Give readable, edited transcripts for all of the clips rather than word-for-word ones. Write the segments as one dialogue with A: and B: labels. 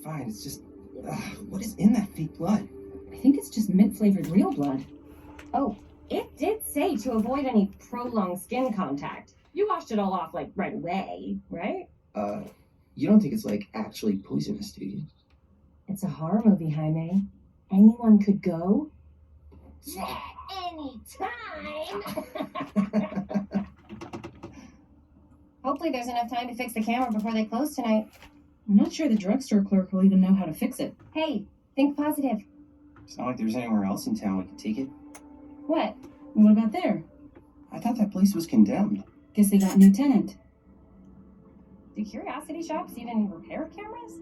A: fine. It's just, what is in that fake blood?
B: I think it's just mint-flavored real blood.
C: Oh, it did say to avoid any prolonged skin contact. You washed it all off, like, right away, right?
A: You don't think it's, like, actually poisonous, do you?
C: It's a horror movie, Jaime. Anyone could go. Yeah, anytime! Hopefully there's enough time to fix the camera before they close tonight.
B: I'm not sure the drugstore clerk will even know how to fix it.
C: Hey, think positive.
A: It's not like there's anywhere else in town we could take it.
C: What?
B: What about there?
A: I thought that place was condemned.
B: Guess they got a new tenant.
C: Do curiosity shops even repair cameras?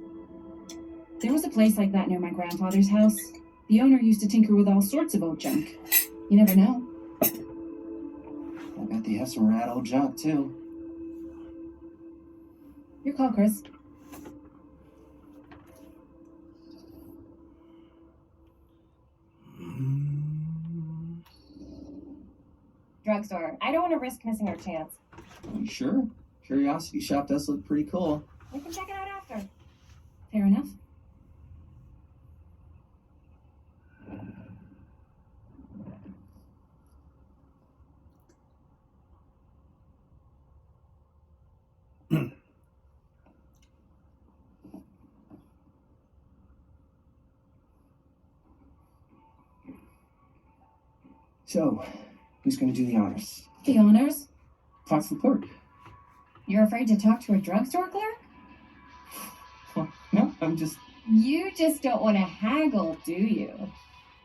B: There was a place like that near my grandfather's house. The owner used to tinker with all sorts of old junk. You never know.
A: I bet they have some rad old junk, too.
B: Your call, Chris.
C: Drugstore. I don't want to risk missing our chance.
A: Are you sure? Curiosity shop does look pretty cool.
C: We can check it out after.
B: Fair enough.
A: So, who's going to do the honors?
B: The honors?
A: Talk to the clerk.
B: You're afraid to talk to a drugstore clerk?
A: Well, no, I'm just...
C: You just don't want to haggle, do you?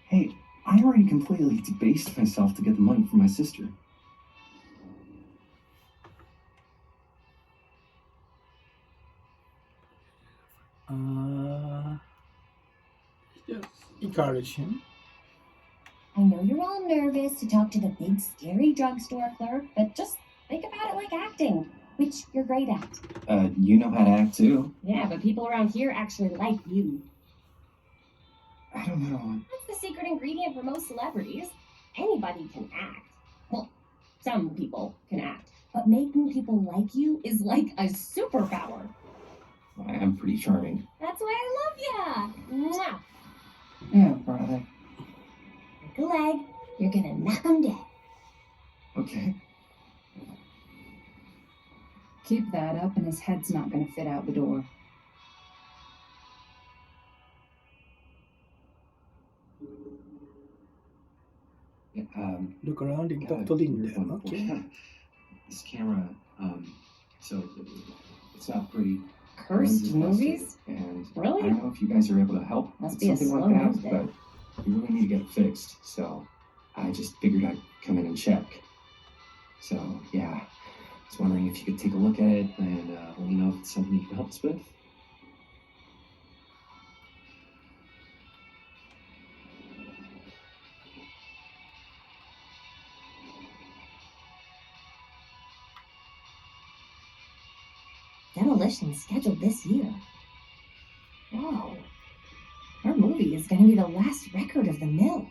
A: Hey, I already completely debased myself to get the money from my sister.
D: Just encourage him.
C: I know you're all nervous to talk to the big, scary drugstore clerk, but just think about it like acting, which you're great at.
A: You know how to act, too.
C: Yeah, but people around here actually like you.
A: I don't know.
C: That's the secret ingredient for most celebrities. Anybody can act. Well, some people can act. But making people like you is like a superpower.
A: I am pretty charming.
C: That's why I love ya. Mwah.
A: Yeah, brother.
C: Break a leg, you're gonna knock 'em dead.
A: Okay.
B: Keep that up and his head's not going to fit out the door.
A: Yeah,
D: Look around in
A: yeah,
D: Dr.
A: you're
D: Linda.
A: wonderful.
D: Okay.
A: This camera, so it's not pretty.
C: Cursed
A: Lenses busted,
C: movies?
A: And
C: Really?
A: I don't know if you guys are able to help
C: Must
A: with
C: be a
A: something
C: slow
A: like that,
C: news day.
A: but we really need to get it fixed. So I just figured I'd come in and check. So yeah, I was wondering if you could take a look at it and let me know if it's something you can help us with.
C: Demolition scheduled this year. Whoa. Our movie is going to be the last record of the mill.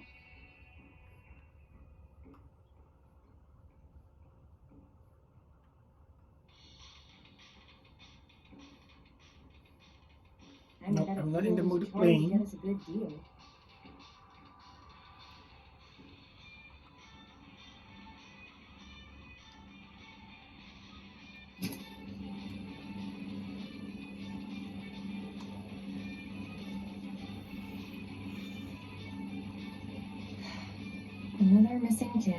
D: No, I'm not in the mood of playing.
C: Get us a good deal. Another missing kid.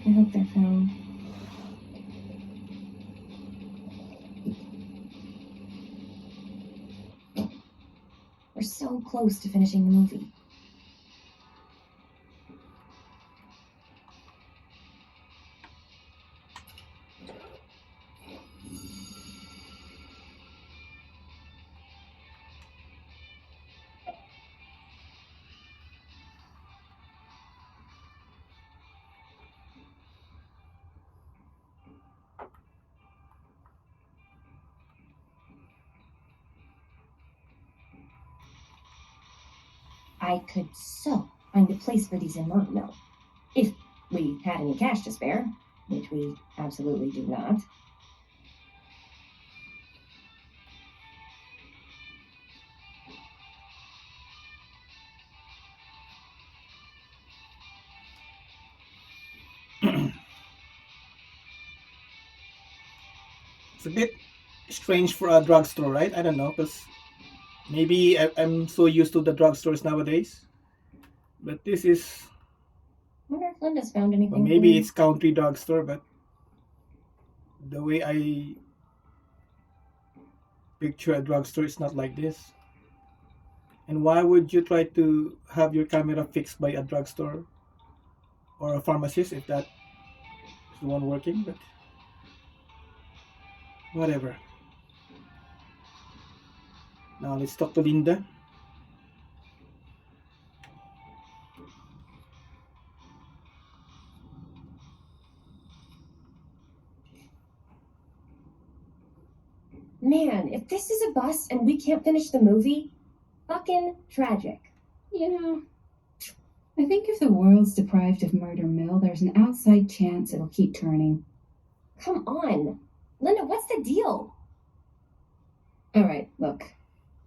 C: I hope they're found. We're so close to finishing the movie. I could so find a place for these in Murdermill. If we had any cash to spare, which we absolutely do not.
D: It's a bit strange for a drugstore, right? I don't know, because maybe I'm so used to the drugstores nowadays. But this is,
C: Wonder if Linda's found anything.
D: well, maybe it's country drugstore, but the way I picture a drugstore is not like this. And why would you try to have your camera fixed by a drugstore or a pharmacist if that is the one working? But whatever. Now let's talk to Linda.
C: Man, if this is a bust and we can't finish the movie, fucking tragic.
B: Yeah. I think if the world's deprived of Murder Mill, there's an outside chance it'll keep turning.
C: Come on. Linda, what's the deal?
B: All right, look.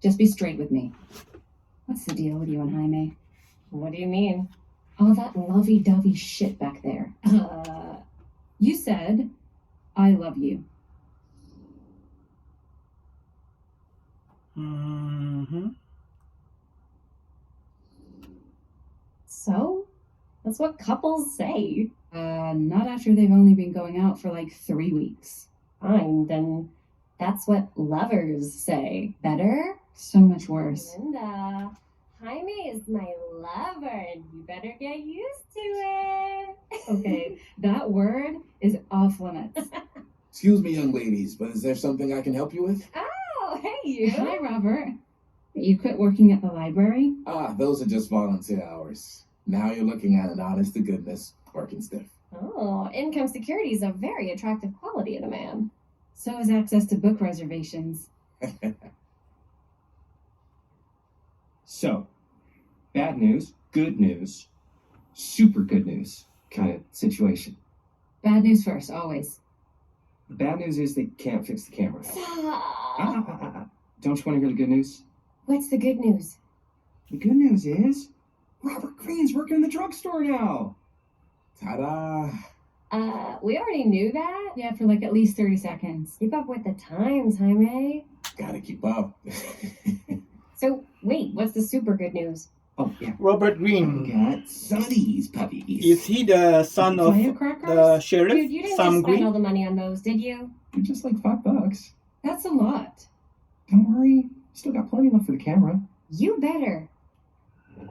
B: Just be straight with me. What's the deal with you and Jaime?
C: What do you mean?
B: All that lovey-dovey shit back there. You said, I love you.
D: Mm-hmm.
C: So? That's what couples say.
B: Not after they've only been going out for like 3 weeks.
C: Fine, then that's what lovers say. Better?
B: So much worse.
C: Linda, Jaime is my lover, and you better get used to it.
B: Okay, that word is off limits.
E: Excuse me, young ladies, but is there something I can help you with?
C: Oh, hey, you.
B: Hi, Robert. You quit working at the library?
E: Ah, those are just volunteer hours. Now you're looking at an honest-to-goodness working stiff.
C: Oh, income security is a very attractive quality in a man.
B: So is access to book reservations.
A: So, bad news, good news, super good news kind of situation.
B: Bad news first, always.
A: The bad news is they can't fix the camera.
C: Stop.
A: Don't you want to hear the good news?
C: What's the good news?
A: The good news is Robert Greene's working in the drugstore now.
E: Ta-da!
C: We already knew that.
B: Yeah, for like at least 30 seconds.
C: Keep up with the times, Jaime.
E: Gotta keep up.
C: So, wait, what's the super good news?
A: Oh, yeah.
D: Robert
A: We
D: Green.
A: got some of these puppies.
D: Is he the son of
B: Firecrackers?
D: the sheriff,
C: Dude, you didn't
D: Sam
C: just spend
D: Green?
C: all the money on those, did you?
A: They're just like $5.
B: That's a lot.
A: Don't worry. Still got plenty enough for the camera.
C: You better.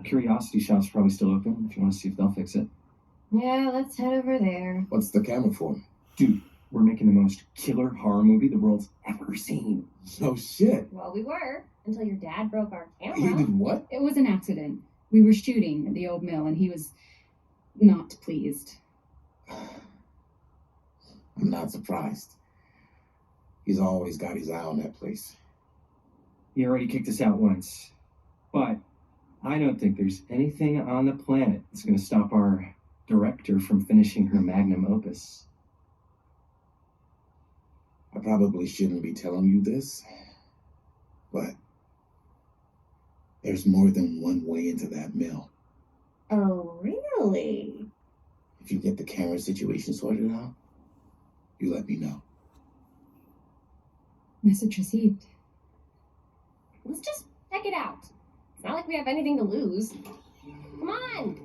A: Curiosity shop's probably still open if you want to see if they'll fix it.
C: Yeah, let's head over there.
E: What's the camera for?
A: Dude, we're making the most killer horror movie the world's ever seen.
E: No shit.
C: Well, we were, until your dad broke our
E: He
C: camera.
E: did what?
B: It was an accident. We were shooting at the old mill and he was not pleased.
E: I'm not surprised. He's always got his eye on that place.
A: He already kicked us out once. But I don't think there's anything on the planet that's going to stop our director from finishing her magnum opus.
E: I probably shouldn't be telling you this, but there's more than one way into that mill.
C: Oh, really?
E: If you get the camera situation sorted out, you let me know.
B: Message received.
C: Let's just check it out. It's not like we have anything to lose. Come on!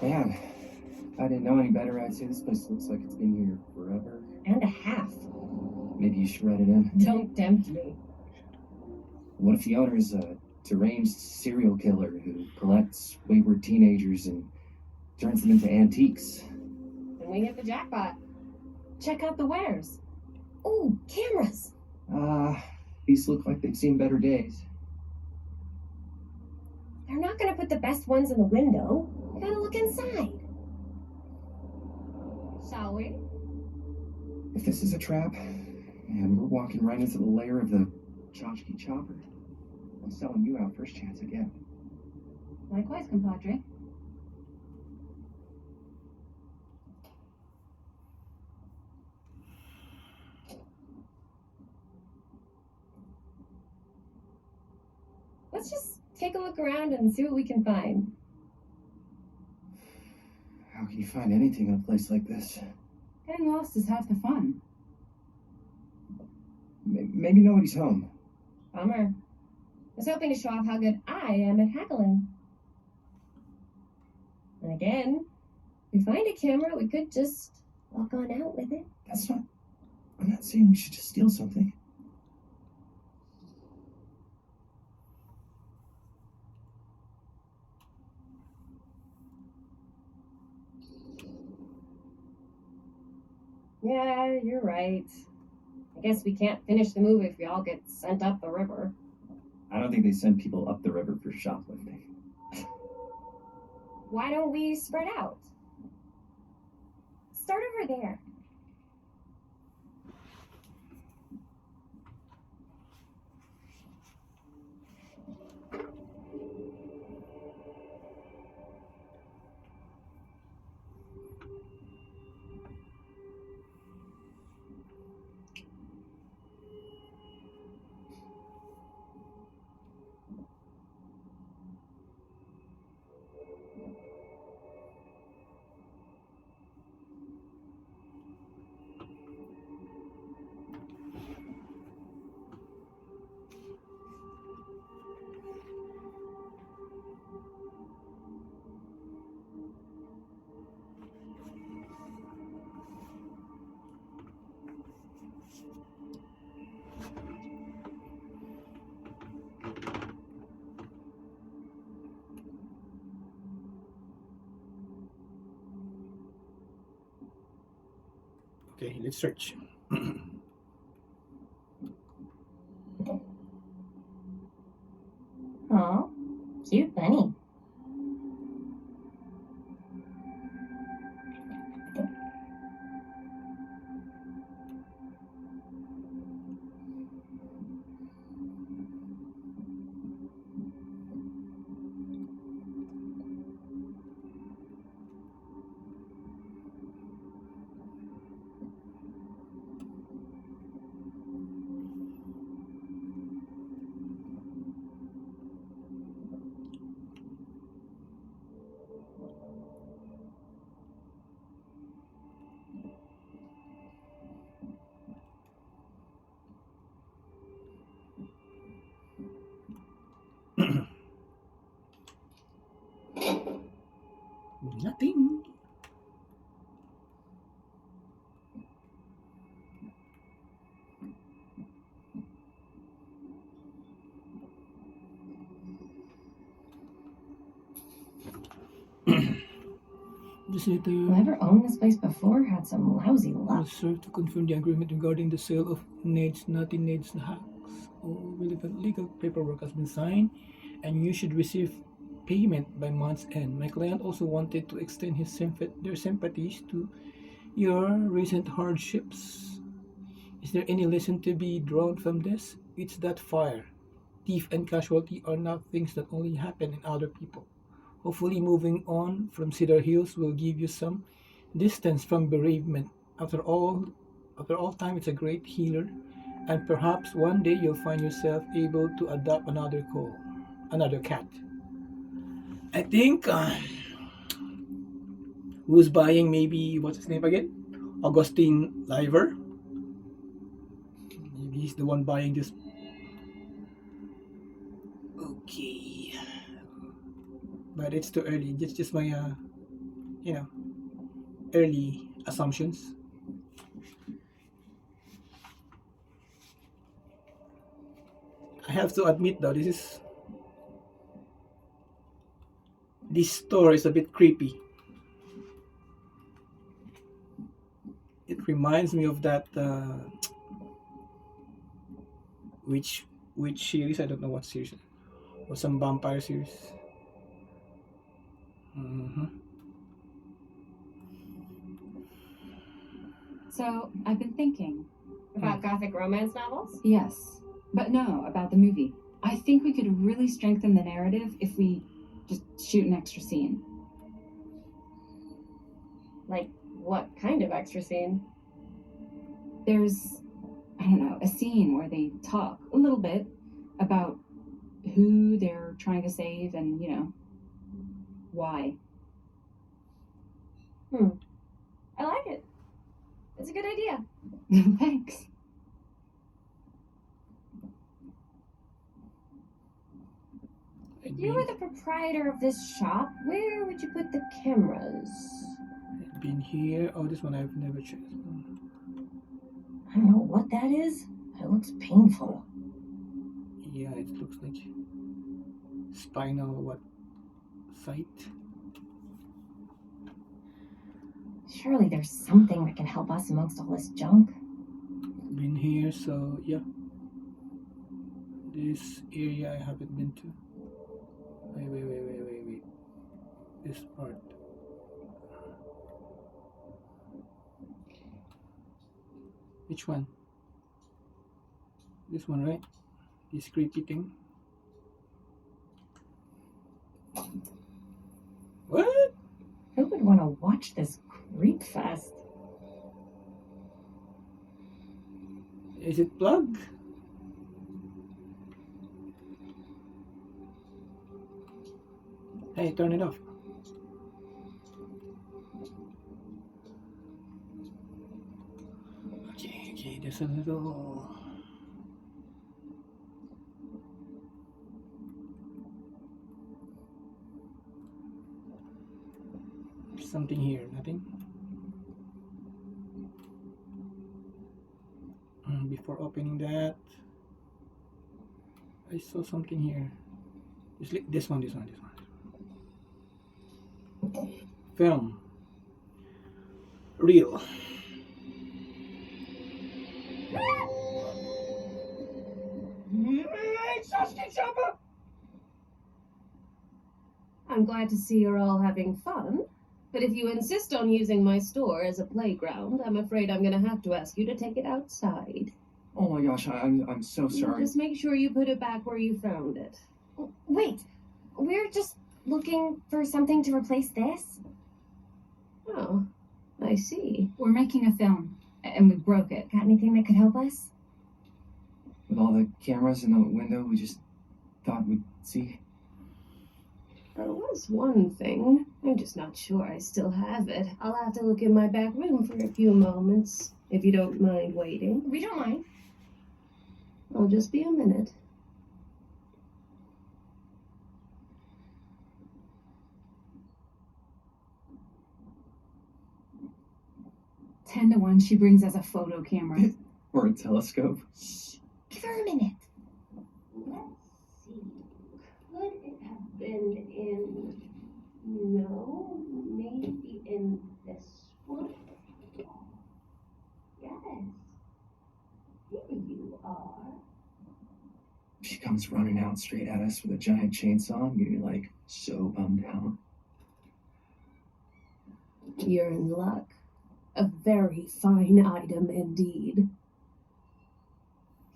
A: Man, if I didn't know any better, I'd say this place looks like it's been here forever.
C: And a half.
A: Maybe you should write it in.
C: Don't tempt me.
A: What if the owner's a deranged serial killer who collects wayward teenagers and turns them into antiques?
C: Then we hit the jackpot.
B: Check out the wares.
C: Ooh, cameras!
A: These look like they've seen better days.
C: They're not gonna put the best ones in the window. We gotta look inside. Shall we?
A: If this is a trap, and we're walking right into the lair of the tchotchke chopper, I'm selling you out first chance I get.
B: Likewise, compadre.
C: Let's just take a look around and see what we can find.
A: How can you find anything in a place like this?
B: Getting lost is half the fun.
A: Maybe nobody's home.
C: Bummer. I was hoping to show off how good I am at haggling. And again, if we find a camera, we could just walk on out with it.
A: I'm not saying we should just steal something.
C: Yeah, you're right. I guess we can't finish the movie if we all get sent up the river.
A: I don't think they send people up the river for shoplifting.
C: Why don't we spread out? Start over there.
D: Okay, let's search.
C: Oh, cute bunny.
D: Nothing. This letter
C: Whoever owned this place before had some lousy
D: will
C: luck.
D: serve to confirm the agreement regarding the sale of Nade's Naughty Nade's hacks. All relevant legal paperwork has been signed, and you should receive payment by month's end. My client also wanted to extend their sympathies to your recent hardships. Is there any lesson to be drawn from this? It's that fire, thief, and casualty are not things that only happen in other people. Hopefully, moving on from Cedar Hills will give you some distance from bereavement. After all time, it's a great healer, and perhaps one day you'll find yourself able to adopt another cat. I think who's buying, maybe what's his name again? Augustine Liver. Maybe he's the one buying this. Okay, but it's too early. It's just my early assumptions. I have to admit though, this store is a bit creepy. It reminds me of that which series? I don't know what series. Or some vampire series.
B: So, I've been thinking.
C: About gothic romance novels?
B: Yes. But no, about the movie. I think we could really strengthen the narrative if we just shoot an extra scene.
C: Like, what kind of extra scene?
B: There's, I don't know, a scene where they talk a little bit about who they're trying to save and, why.
C: I like it. It's a good idea.
B: Thanks.
C: If you were the proprietor of this shop, where would you put the cameras?
D: I've been here. Oh, this one I've never checked.
C: I don't know what that is. It looks painful.
D: Yeah, it looks like spinal site.
C: Surely there's something that can help us amongst all this junk.
D: Been here, so yeah. This area I haven't been to. Wait. This part. Which one? This one, right? This creepy thing. What?
C: Who would want to watch this creep fest?
D: Is it plugged? Hey, turn it off. Okay, there's a little... something here, nothing? Before opening that, I saw something here. This one. Film. Real.
F: I'm glad to see you're all having fun, but if you insist on using my store as a playground, I'm afraid I'm gonna have to ask you to take it outside.
A: Oh my gosh, I'm so sorry.
F: Just make sure you put it back where you found it.
C: Wait, we're just looking for something to replace this?
F: Oh, I see.
B: We're making a film, and we broke it.
C: Got anything that could help us?
A: With all the cameras in the window, we just thought we'd see.
F: There was one thing. I'm just not sure I still have it. I'll have to look in my back room for a few moments, if you don't mind waiting.
C: We don't mind.
F: I'll just be a minute.
B: Ten to 1, she brings us a photo camera.
A: Or a telescope.
C: Shh, give her a minute.
F: Let's see. Could it have been in... No, maybe in this one? Yes. Here you are.
A: She comes running out straight at us with a giant chainsaw. I'm getting like so bummed out.
F: You're in luck. A very fine item indeed.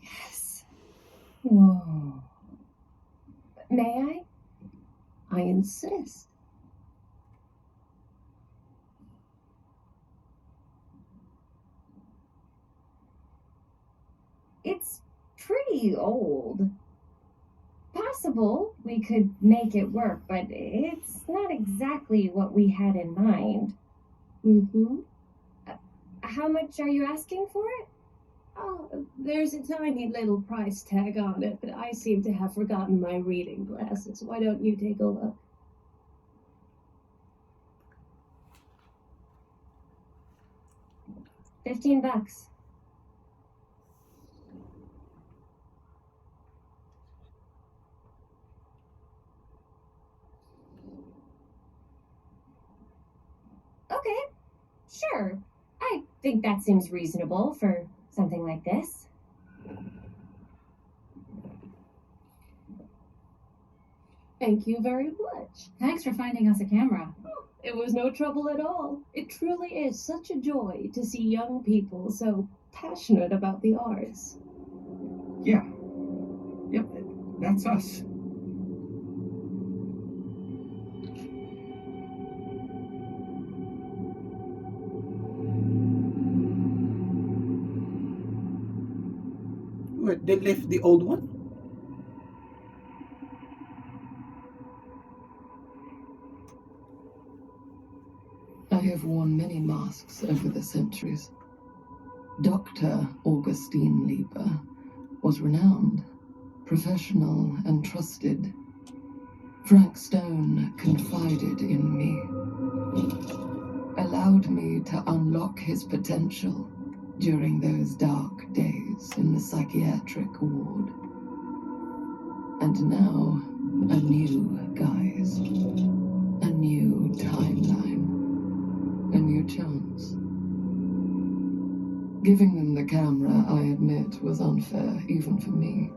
C: Yes.
B: Whoa.
C: May
F: I insist.
C: It's pretty old. Possible we could make it work, but it's not exactly what we had in mind.
F: Mm-hmm.
C: How much are you asking for it?
F: Oh, there's a tiny little price tag on it, but I seem to have forgotten my reading glasses. Why don't you take a look?
C: $15. Okay, sure. I think that seems reasonable for something like this.
F: Thank you very much.
B: Thanks for finding us a camera.
F: It was no trouble at all. It truly is such a joy to see young people so passionate about the arts.
A: Yeah. Yep, that's us.
D: What, they left the old one?
G: have worn many masks over the centuries. Dr. Augustine Lieber was renowned, professional, and trusted. Frank Stone confided in me, allowed me to unlock his potential during those dark days in the psychiatric ward. And now, a new guise, a new timeline, a new chance. Giving them the camera, I admit, was unfair, even for me.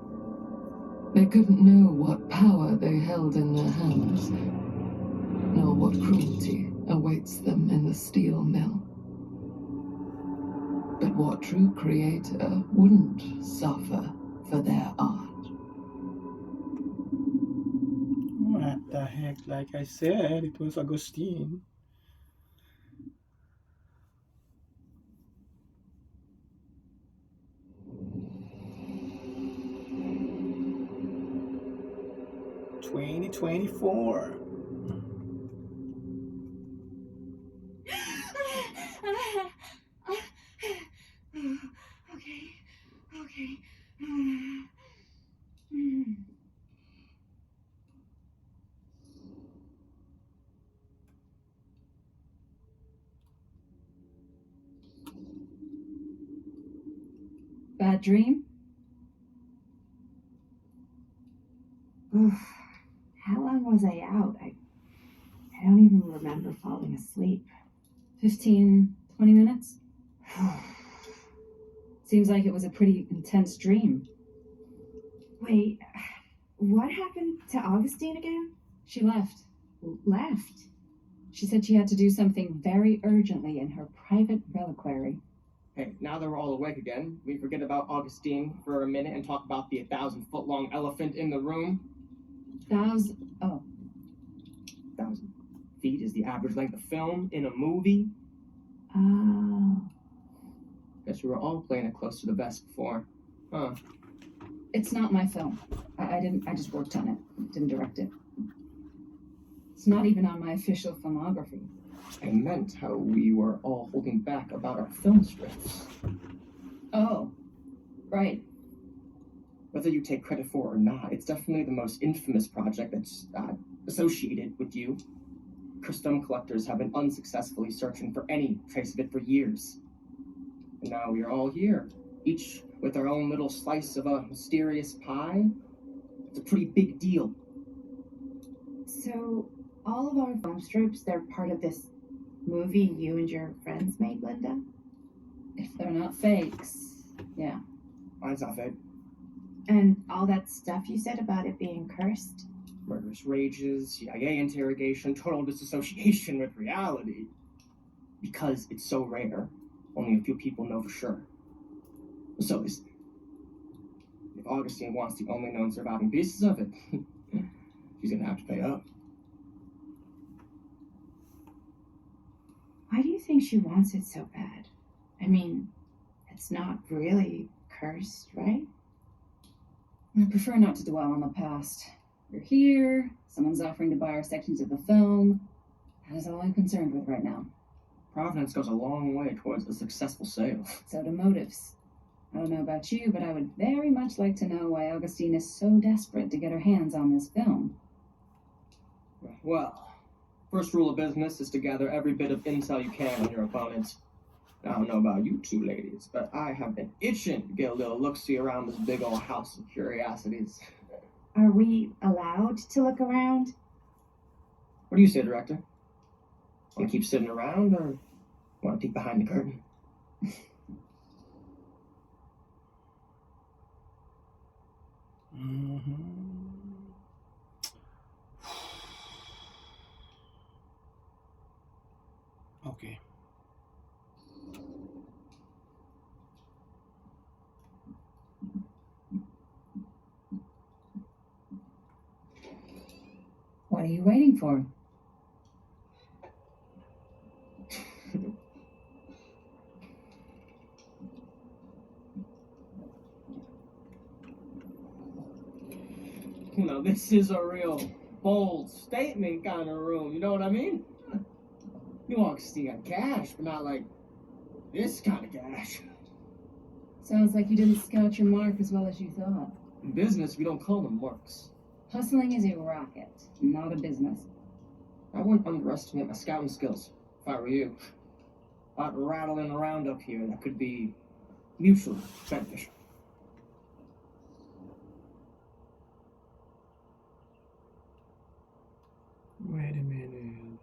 G: They couldn't know what power they held in their hands, nor what cruelty awaits them in the steel mill. But what true creator wouldn't suffer for their art?
D: What the heck? Like I said, it was Augustine. $2024.
B: Okay. Okay. Bad dream?
H: Oof. How long was I out? I don't even remember falling asleep.
B: 15, 20 minutes? Seems like it was a pretty intense dream.
H: Wait, what happened to Augustine again?
B: She left.
H: Left?
B: She said she had to do something very urgently in her private reliquary.
I: Hey, now that we're all awake again, we forget about Augustine for a minute and talk about the 1,000-foot-long elephant in the room.
B: 1,000
I: feet is the average length of film in a movie.
H: Oh.
I: Guess we were all playing it close to the vest before. Huh.
B: It's not my film. I just worked on it. Didn't direct it. It's not even on my official filmography.
I: I meant how we were all holding back about our film scripts.
B: Oh, right.
I: Whether you take credit for it or not, it's definitely the most infamous project that's associated with you. Custom collectors have been unsuccessfully searching for any trace of it for years. And now we are all here, each with our own little slice of a mysterious pie. It's a pretty big deal.
H: So, all of our film strips, they're part of this movie you and your friends made, Linda?
B: If they're not fakes, yeah.
I: Mine's not fake.
H: And all that stuff you said about it being cursed?
I: Murderous rages, CIA interrogation, total disassociation with reality. Because it's so rare, only a few people know for sure. So listen, if Augustine wants the only known surviving pieces of it, she's gonna have to pay up.
H: Why do you think she wants it so bad? I mean, it's not really cursed, right?
B: I prefer not to dwell on the past. We're here, someone's offering to buy our sections of the film. That is all I'm concerned with right now.
I: Providence goes a long way towards a successful sale.
B: So do motives. I don't know about you, but I would very much like to know why Augustine is so desperate to get her hands on this film.
I: Well, first rule of business is to gather every bit of intel you can on your opponents. I don't know about you two ladies, but I have been itching to get a little look-see around this big old house of curiosities.
H: Are we allowed to look around?
I: What do you say, Director? Want to keep sitting around, or want to peek behind the curtain?
D: Okay.
B: What are you waiting for?
I: You know, this is a real bold statement kind of room. You know what I mean? You Augustine got cash, but not like this kind of cash.
B: Sounds like you didn't scout your mark as well as you thought.
I: In business, we don't call them marks.
B: Hustling is a racket, not a business.
I: I wouldn't underestimate my scouting skills, if I were you. A lot rattling around up here that could be mutually beneficial.
D: Wait a minute.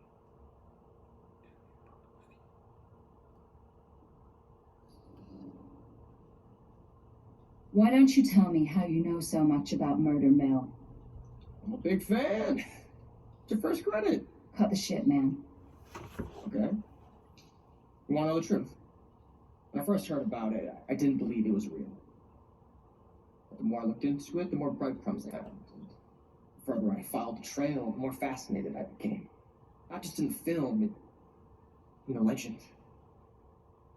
B: Why don't you tell me how you know so much about Murder Mill?
I: I'm a big fan. It's your first credit.
B: Cut the shit, man.
I: Okay. You want to know the truth? When I first heard about it, I didn't believe it was real. But the more I looked into it, the more breadcrumbs I found. And the further I followed the trail, the more fascinated I became. Not just in the film, in the legend.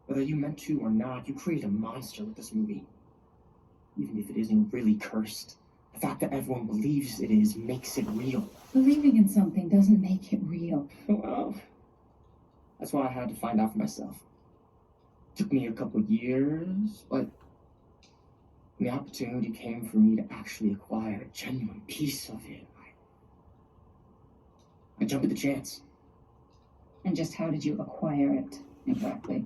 I: Whether you meant to or not, you created a monster with this movie. Even if it isn't really cursed, the fact that everyone believes it is makes it real.
B: Believing in something doesn't make it real.
I: Well, that's why I had to find out for myself. Took me a couple years, but when the opportunity came for me to actually acquire a genuine piece of it, I jumped at the chance.
B: And just how did you acquire it, exactly?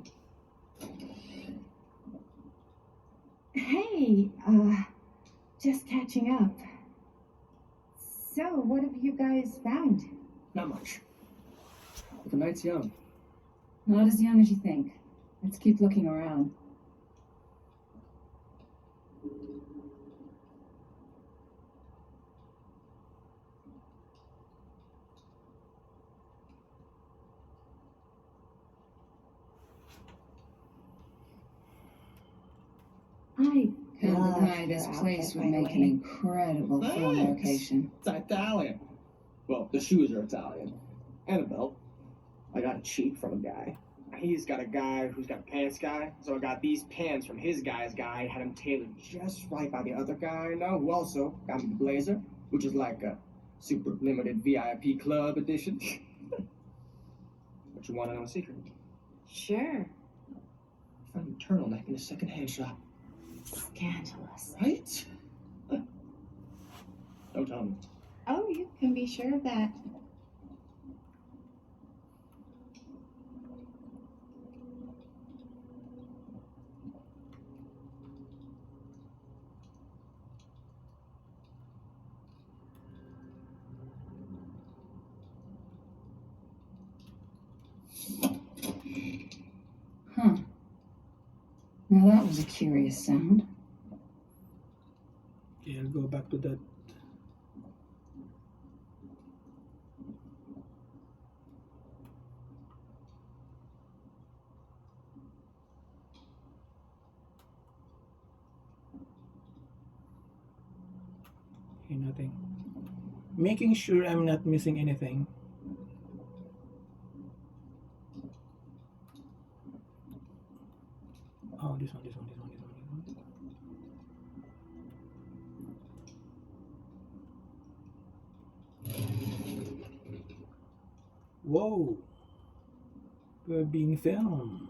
H: Hey, just catching up. So, what have you guys found?
I: Not much. But the night's young.
B: Not as young as you think. Let's keep looking around.
H: I
B: Can't
H: love
B: deny
H: your
B: this
H: outfit,
B: place would
H: by the
B: make an
H: way.
B: incredible film
I: Thanks.
B: location.
I: It's Italian. Well, the shoes are Italian. And a belt. I got it cheap from a guy. He's got a guy who's got a pants guy, so I got these pants from his guy's guy, had them tailored just right by the other guy I know, who also got me the blazer, which is like a super limited VIP club edition. But you want to know a secret?
H: Sure.
I: I found a turtleneck in a second-hand shop.
H: Scandalous.
I: Right? Don't tell me.
H: Oh, you can be sure of that.
B: Huh. Now that was a curious sound.
D: Okay, I'll go back to that. Okay, nothing. Making sure I'm not missing anything. Oh, this one. Whoa! We're being filmed.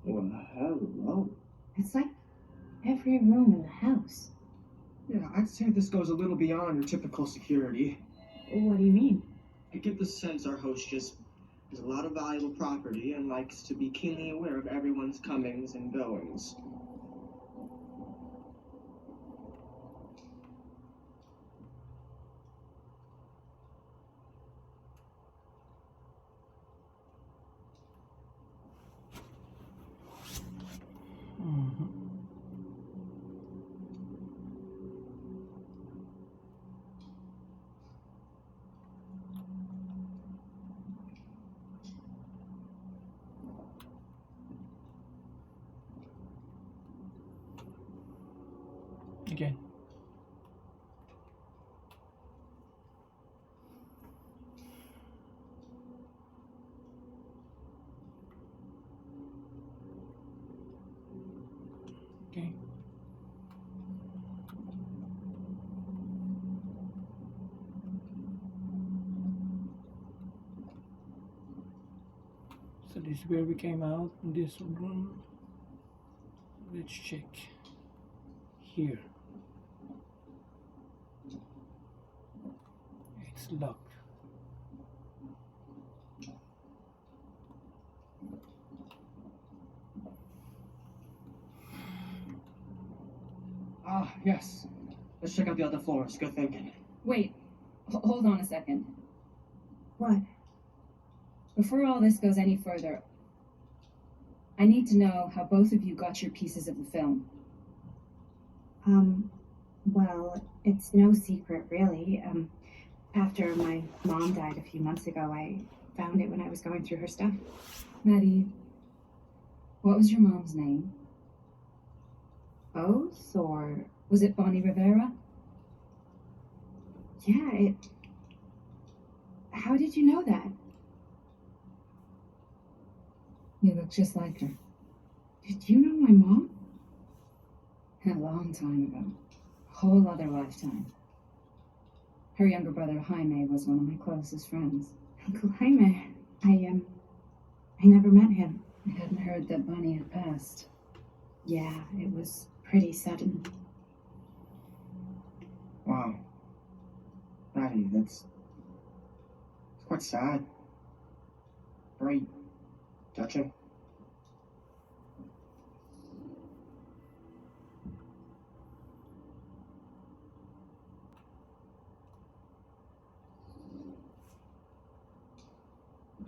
I: Well, hello.
H: It's like every room in the house.
I: Yeah, I'd say this goes a little beyond your typical security.
H: What do you mean?
I: I get the sense our host just has a lot of valuable property and likes to be keenly aware of everyone's comings and goings.
D: Mhm. Okay. Okay. So this is where we came out in this room. Let's check here. It's locked.
I: Ah, yes. Let's check out the other floors. Good thinking.
B: Wait, hold on a second.
H: What?
B: Before all this goes any further, I need to know how both of you got your pieces of the film.
H: Well, it's no secret, really. After my mom died a few months ago, I found it when I was going through her stuff.
B: Maddie, what was your mom's name?
H: Both, or...
B: Was it Bonnie Rivera?
H: Yeah, it... How did you know that?
B: You look just like her.
H: Did you know my mom?
B: A long time ago. A whole other lifetime. Her younger brother, Jaime, was one of my closest friends.
H: Uncle Jaime. I never met him.
B: I hadn't heard that Bonnie had passed.
H: Yeah, it was pretty sudden.
I: Wow. Maddie, it's quite sad. Very touching.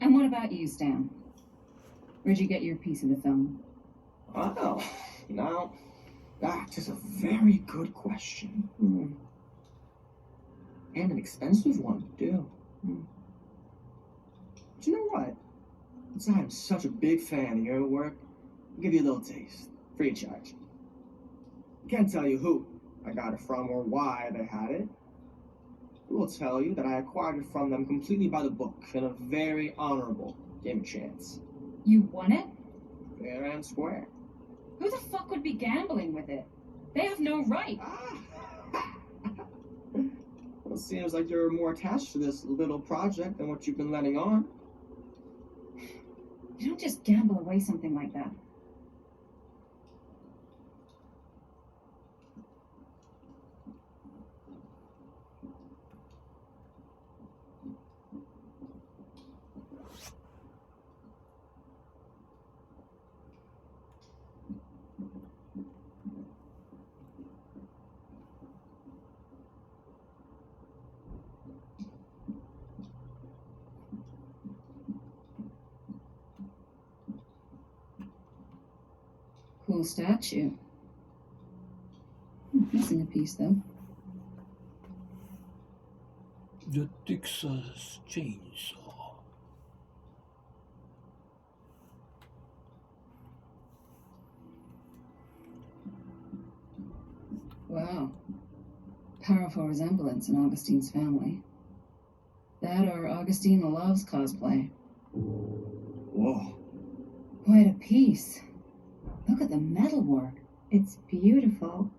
B: And what about you, Stan? Where'd you get your piece of the film?
I: Well, now, that is a very good question. And an expensive one, too. But you know what? Since I'm such a big fan of your work, I'll give you a little taste, free of charge. Can't tell you who I got it from or why they had it. I will tell you that I acquired it from them completely by the book in a very honorable game of chance.
B: You won it?
I: Fair and square.
B: Who the fuck would be gambling with it? They have no right.
I: Well, it seems like you're more attached to this little project than what you've been letting on.
B: You don't just gamble away something like that. Cool statue. Missing a piece, though.
D: The Texas Chainsaw.
B: Wow. Powerful resemblance in Augustine's family. That or Augustine loves cosplay.
I: Whoa.
B: Quite a piece. Look at the metalwork.
H: It's beautiful.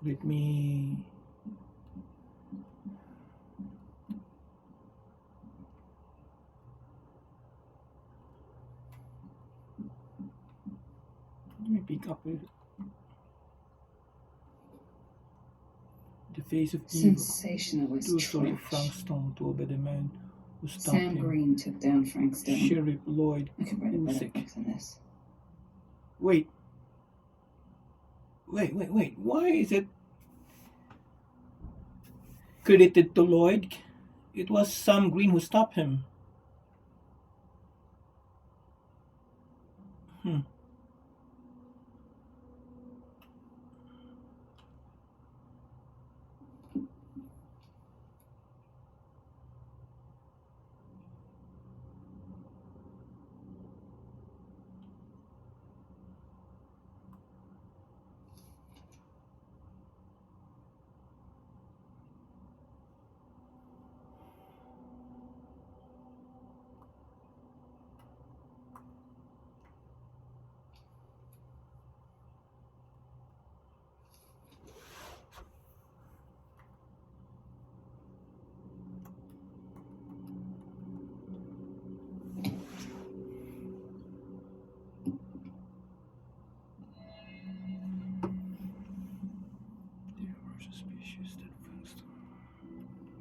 D: Let me pick up the face of evil.
B: Sensationalist
D: True story of
B: trash.
D: Frank Stone, told by the man who stopped
B: Sam
D: him.
B: Green took down Frank Stone.
D: Sheriff Lloyd
B: I could write a better
D: Usyk.
B: book than this.
D: Wait. Why is it credited to Lloyd? It was Sam Green who stopped him.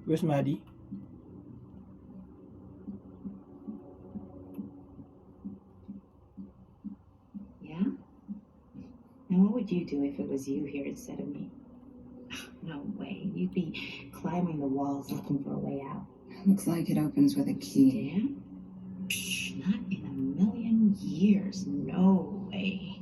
D: Where's Maddie?
H: Yeah? And what would you do if it was you here instead of me? No way. You'd be climbing the walls looking for a way out.
B: Looks like it opens with a key.
H: Dan? Not in a million years. No way.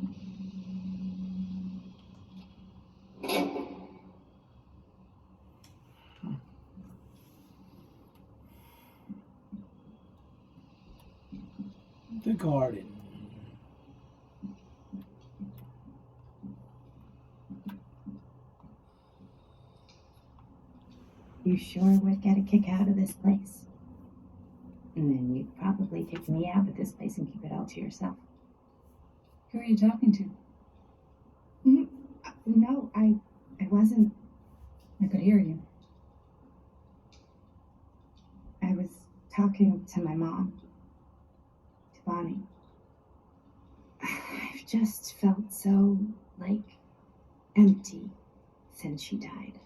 D: The garden.
H: You sure would get a kick out of this place. And then you'd probably kick me out of this place and keep it all to yourself.
B: Who are you talking to?
H: No, I wasn't.
B: I could hear you.
H: I was talking to my mom, to Bonnie. I've just felt so, empty since she died.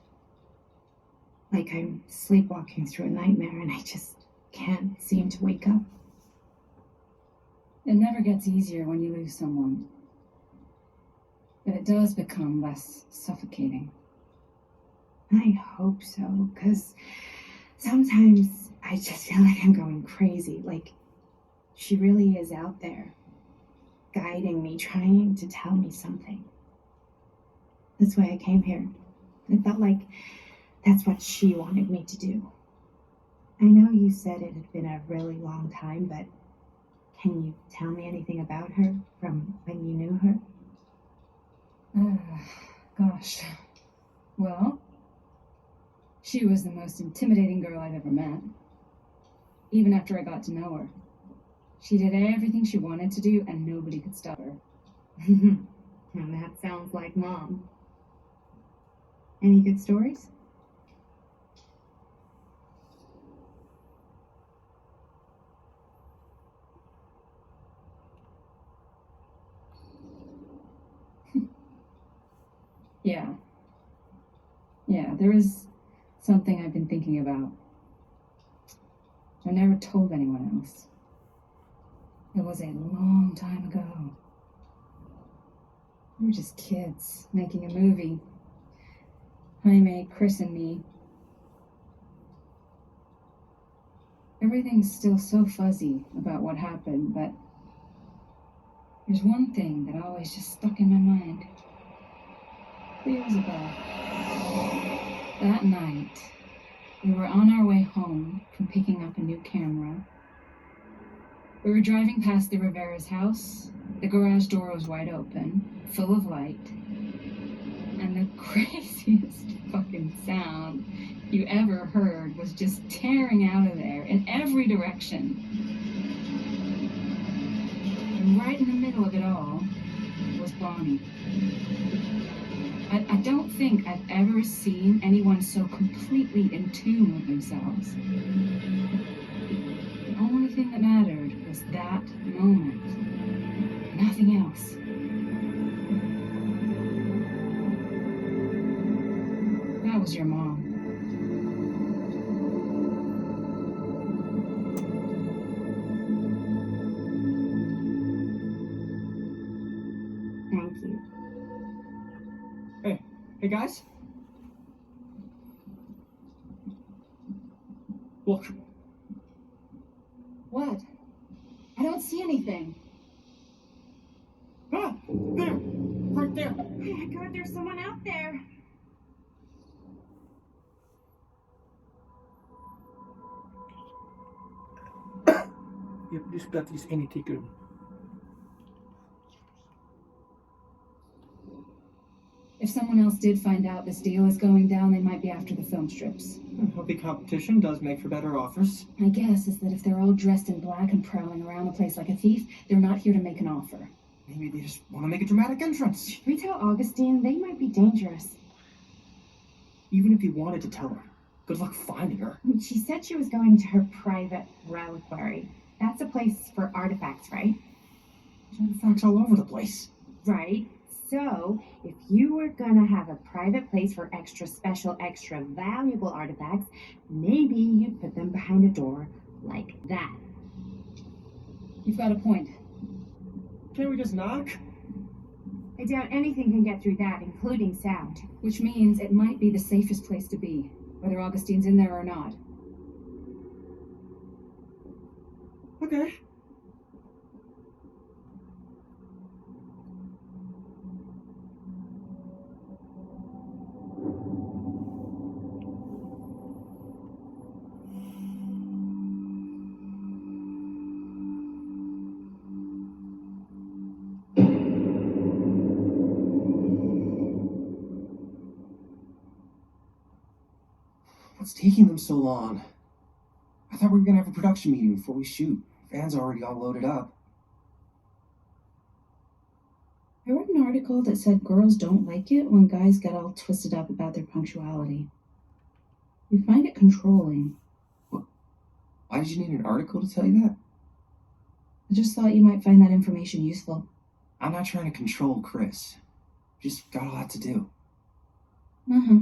H: Like I'm sleepwalking through a nightmare and I just can't seem to wake up.
B: It never gets easier when you lose someone. But it does become less suffocating.
H: I hope so, because sometimes I just feel like I'm going crazy. Like she really is out there, guiding me, trying to tell me something. That's why I came here. It felt like that's what she wanted me to do. I know you said it had been a really long time, but can you tell me anything about her from when you knew her?
B: Gosh. Well, she was the most intimidating girl I've ever met. Even after I got to know her. She did everything she wanted to do, and nobody could stop her.
H: And that sounds like Mom. Any good stories?
B: Yeah, there is something I've been thinking about. I never told anyone else. It was a long time ago. We were just kids making a movie. Jaime, Chris, and me. Everything's still so fuzzy about what happened, but there's one thing that always just stuck in my mind. Clear as a bell. That night, we were on our way home from picking up a new camera. We were driving past the Rivera's house. The garage door was wide open, full of light. And the craziest fucking sound you ever heard was just tearing out of there in every direction. And right in the middle of it all was Bonnie. I don't think I've ever seen anyone so completely in tune with themselves. The only thing that mattered was that moment. Nothing else. That was your mom.
H: Thank you.
I: Hey guys. Look.
B: What? I don't see anything.
I: Ah! There! Right there!
H: Oh my God, there's someone out there.
D: If this plot is any thicker.
B: If someone else did find out this deal is going down, they might be after the film strips.
I: Healthy competition does make for better offers.
B: My guess is that if they're all dressed in black and prowling around the place like a thief, they're not here to make an offer.
I: Maybe they just want to make a dramatic entrance.
H: Should we tell Augustine? They might be dangerous.
I: Even if you wanted to tell her, good luck finding her.
H: She said she was going to her private reliquary. That's a place for artifacts, right?
I: There's artifacts all over the place.
H: Right. So, if you were gonna have a private place for extra special, extra valuable artifacts, maybe you'd put them behind a door like that.
B: You've got a point.
I: Can't we just knock?
H: I doubt anything can get through that, including sound.
B: Which means it might be the safest place to be, whether Augustine's in there or not.
I: Okay.
A: What's taking them so long? I thought we were gonna have a production meeting before we shoot. Fans are already all loaded up.
B: I read an article that said girls don't like it when guys get all twisted up about their punctuality. We find it controlling.
A: Why did you need an article to tell you that?
B: I just thought you might find that information useful.
A: I'm not trying to control Chris. Just got a lot to do.
B: Uh-huh.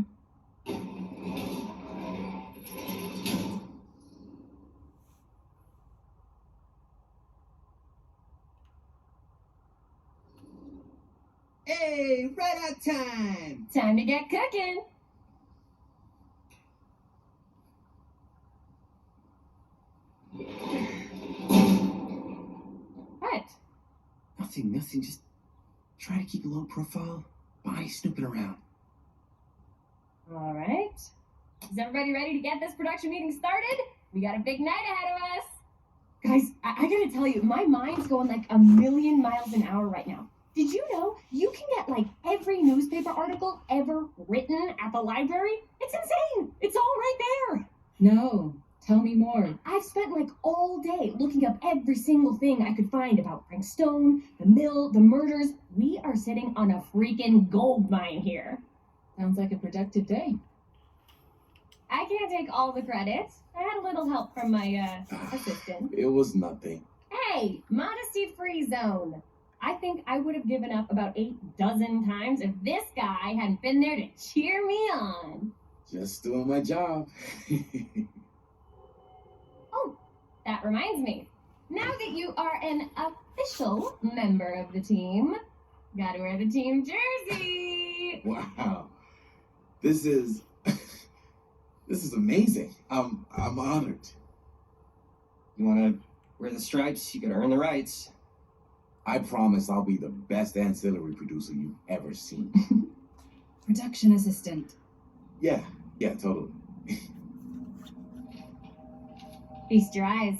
E: Hey, right on time.
C: Time to get cooking. What?
A: Nothing. Just try to keep a low profile. Bonnie snooping around.
C: All right. Is everybody ready to get this production meeting started? We got a big night ahead of us. Guys, I gotta tell you, my mind's going like a million miles an hour right now. Did you know you can get like every newspaper article ever written at the library? It's insane. It's all right there.
B: No, tell me more.
C: I've spent like all day looking up every single thing I could find about Frank Stone, the mill, the murders. We are sitting on a freaking gold mine here.
B: Sounds like a productive day.
C: I can't take all the credit. I had a little help from my assistant.
E: It was nothing.
C: Hey, modesty-free zone. I think I would have given up about 8 dozen times if this guy hadn't been there to cheer me on.
E: Just doing my job.
C: Oh, that reminds me. Now that you are an official member of the team, gotta wear the team jersey.
E: Wow. This is amazing. I'm honored.
A: You wanna wear the stripes? You gotta earn the rights.
E: I promise I'll be the best ancillary producer you've ever seen.
B: Production assistant.
E: Yeah, totally.
C: Feast your eyes.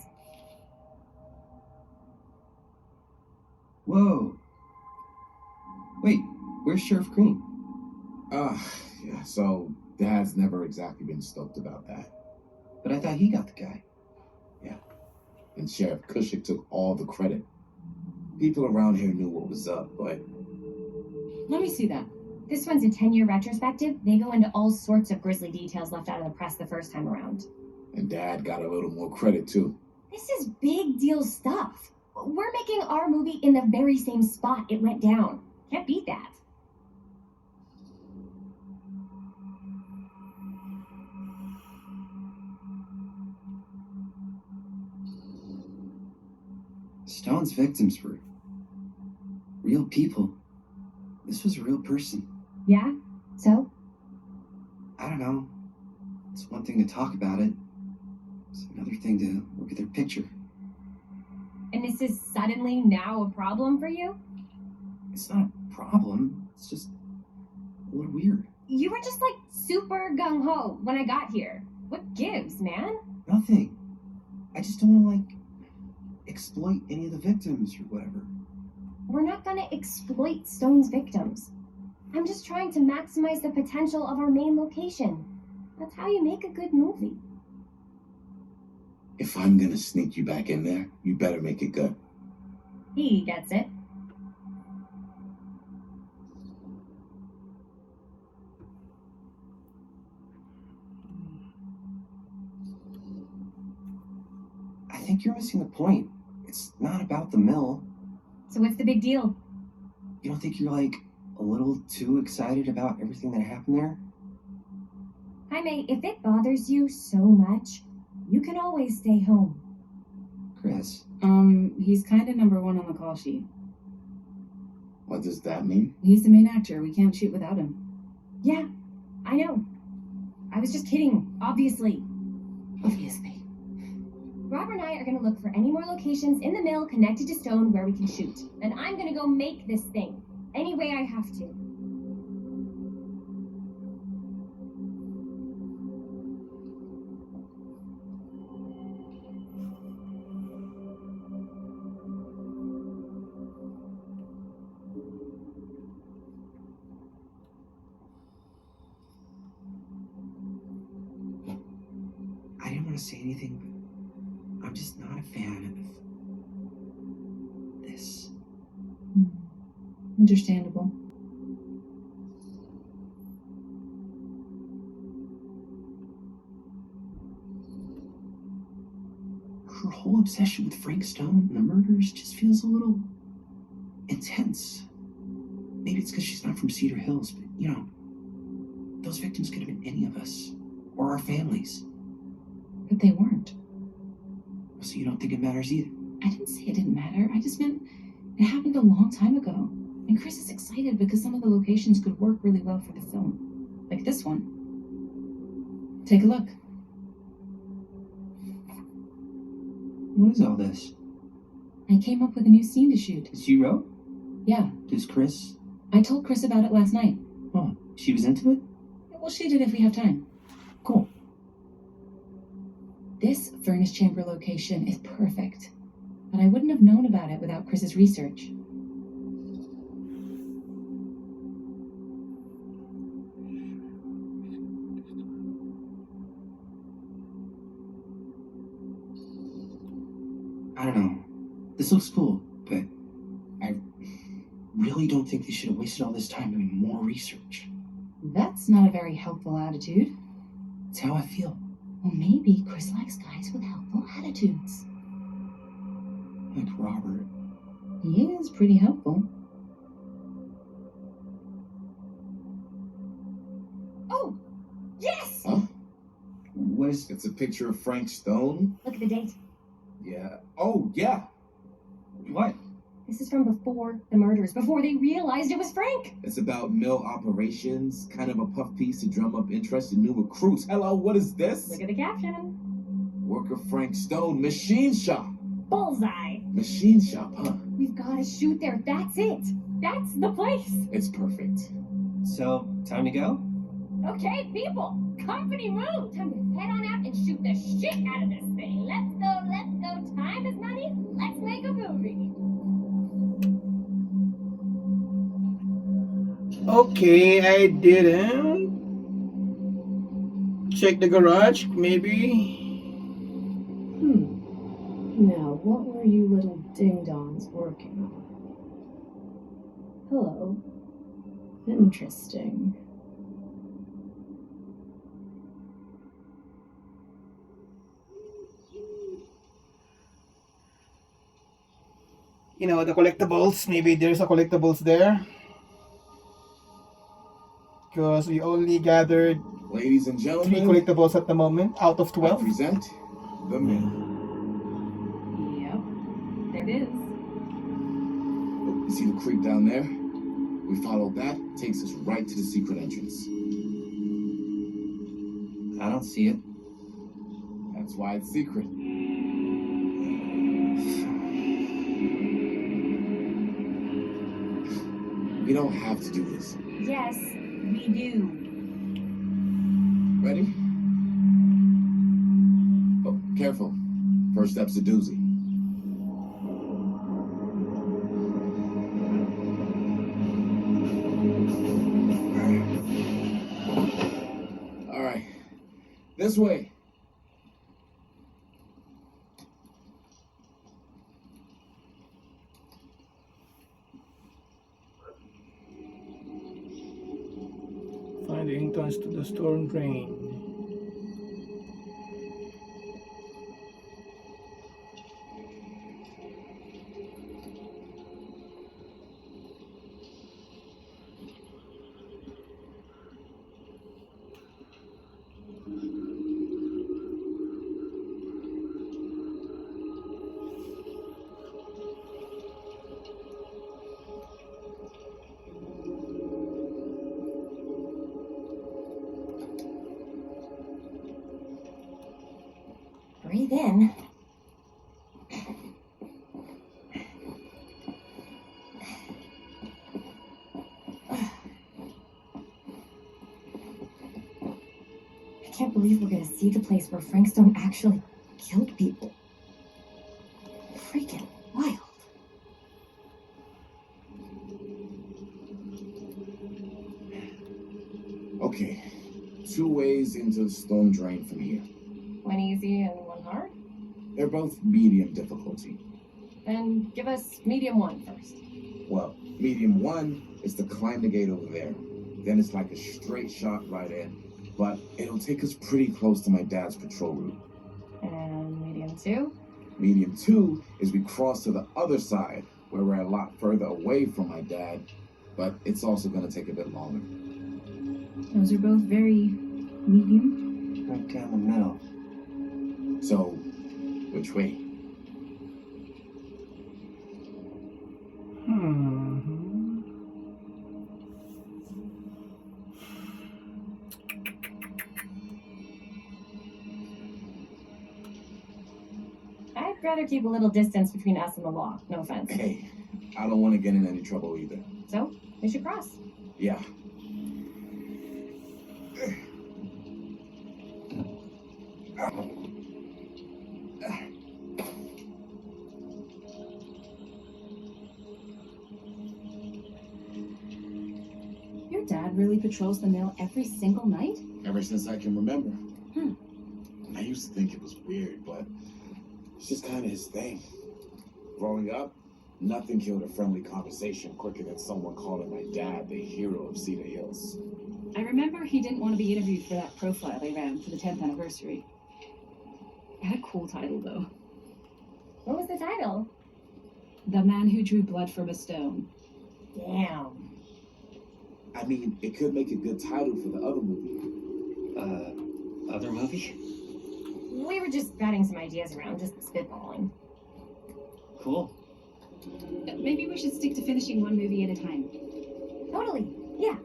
A: Whoa. Wait, where's Sheriff Green?
E: Yeah, so Dad's never exactly been stoked about that.
A: But I thought he got the guy.
E: And Sheriff Cushing took all the credit. People around here knew what was up, but
B: Let me see that.
C: This one's a 10-year retrospective. They go into all sorts of grisly details left out of the press the first time around.
E: and Dad got a little more credit too.
C: This is big deal stuff. We're making our movie in the very same spot it went down. Can't beat that.
A: Stone's victims were real people. This was a real person.
C: Yeah? So?
A: I don't know. It's one thing to talk about it. It's another thing to look at their picture.
C: And this is suddenly now a problem for you?
A: It's not a problem. It's just a little weird.
C: You were just like super gung-ho when I got here. What gives, man?
A: Nothing. I just don't want to, exploit any of the victims or whatever.
C: We're not gonna exploit Stone's victims. I'm just trying to maximize the potential of our main location. That's how you make a good movie.
E: If I'm gonna sneak you back in there, you better make it good.
C: He gets it.
A: I think you're missing the point. It's not about the mill.
C: So what's the big deal?
A: You don't think you're, a little too excited about everything that happened there?
C: Jaime, if it bothers you so much, you can always stay home.
A: Chris.
B: He's kind of number one on the call sheet.
E: What does that mean?
B: He's the main actor. We can't shoot without him.
C: Yeah, I know. I was just kidding, obviously.
B: Obviously.
C: Robert and I are gonna look for any more locations in the mill connected to stone where we can shoot. And I'm gonna go make this thing, any way I have to.
A: I didn't want to say anything, but I'm just not a fan of this.
B: Understandable.
A: Her whole obsession with Frank Stone and the murders just feels a little intense. Maybe it's because she's not from Cedar Hills, but you know, those victims could have been any of us or our families.
B: But they weren't.
A: So you don't think it matters either?
B: I didn't say it didn't matter. I just meant it happened a long time ago. And Chris is excited because some of the locations could work really well for the film. Like this one. Take a look.
A: What is all this?
B: I came up with a new scene to shoot.
A: You wrote?
B: Yeah.
A: Does Chris?
B: I told Chris about it last night.
A: Oh, she was into it?
B: We'll shoot it if we have time.
A: Cool.
B: This furnace chamber location is perfect. But I wouldn't have known about it without Chris's research.
A: I don't know. This looks cool, but I really don't think they should have wasted all this time doing more research.
B: That's not a very helpful attitude.
A: It's how I feel.
B: Well, maybe Chris likes guys with helpful attitudes.
A: Like Robert.
B: He is pretty helpful.
C: Oh, yes!
E: Huh?
A: What is
E: It's a picture of Frank Stone?
C: Look at the date.
E: Yeah. Oh, yeah.
A: what?
C: This is from before the murders, before they realized it was Frank.
E: It's about mill operations, kind of a puff piece to drum up interest in new recruits. Hello, what is this?
C: Look at the caption.
E: Worker Frank Stone, machine shop.
C: Bullseye.
E: Machine shop, huh?
C: We've got to shoot there. That's it. That's the place.
E: It's perfect.
A: So, time to go?
C: Okay, people. Company move. Time to head on out and shoot the shit out of this thing. Let's go, let's go. Time is money. Let's make a movie.
D: Okay, I didn't check the garage, maybe.
F: Now, what were you little ding-dongs working on? Hello. Interesting.
D: You know, the collectibles, maybe there's a collectibles there. Because we only gathered
E: Ladies and
D: 3
E: gentlemen,
D: collectibles at the moment out of
E: I
D: 12.
E: present the mill.
B: Yep. There it is.
E: You see the creek down there? We follow that, takes us right to the secret entrance.
A: I don't see it.
E: That's why it's secret. We don't have to do this.
C: Yes, we do.
E: Ready? Oh, careful. First step's a doozy. All right. This way.
D: Find the entrance to the storm drain.
C: been. I can't believe we're gonna see the place where Frankstone actually killed people. Freaking wild.
E: Okay, 2 ways into the storm drain from here.
C: One easy and one hard?
E: They're both medium difficulty.
C: Then give us medium one first.
E: Well, medium 1 is to climb the gate over there. Then it's like a straight shot right in. But it'll take us pretty close to my dad's patrol route.
C: And medium two?
E: Medium 2 is we cross to the other side, where we're a lot further away from my dad, but it's also gonna take a bit longer.
H: Those are both very medium.
I: Right down the middle.
E: So, which way?
C: I'd rather keep a little distance between us and the law. No offense.
E: Hey, I don't want to get in any trouble either.
C: So, we should cross.
E: Yeah.
B: Your dad really patrols the mill every single night?
E: Ever since I can remember.
B: Hmm.
E: I used to think it was weird, but it's just kind of his thing. Growing up, nothing killed a friendly conversation quicker than someone calling my dad the hero of Cedar Hills.
B: I remember he didn't want to be interviewed for that profile they ran for the 10th anniversary. It had a cool title, though.
C: What was the title?
B: The Man Who Drew Blood from a Stone.
C: Damn.
E: I mean, it could make a good title for the other movie.
I: Other movie?
C: We were just batting some ideas around, just spitballing.
I: Cool.
B: Maybe we should stick to finishing one movie at a time.
C: Totally. Yeah.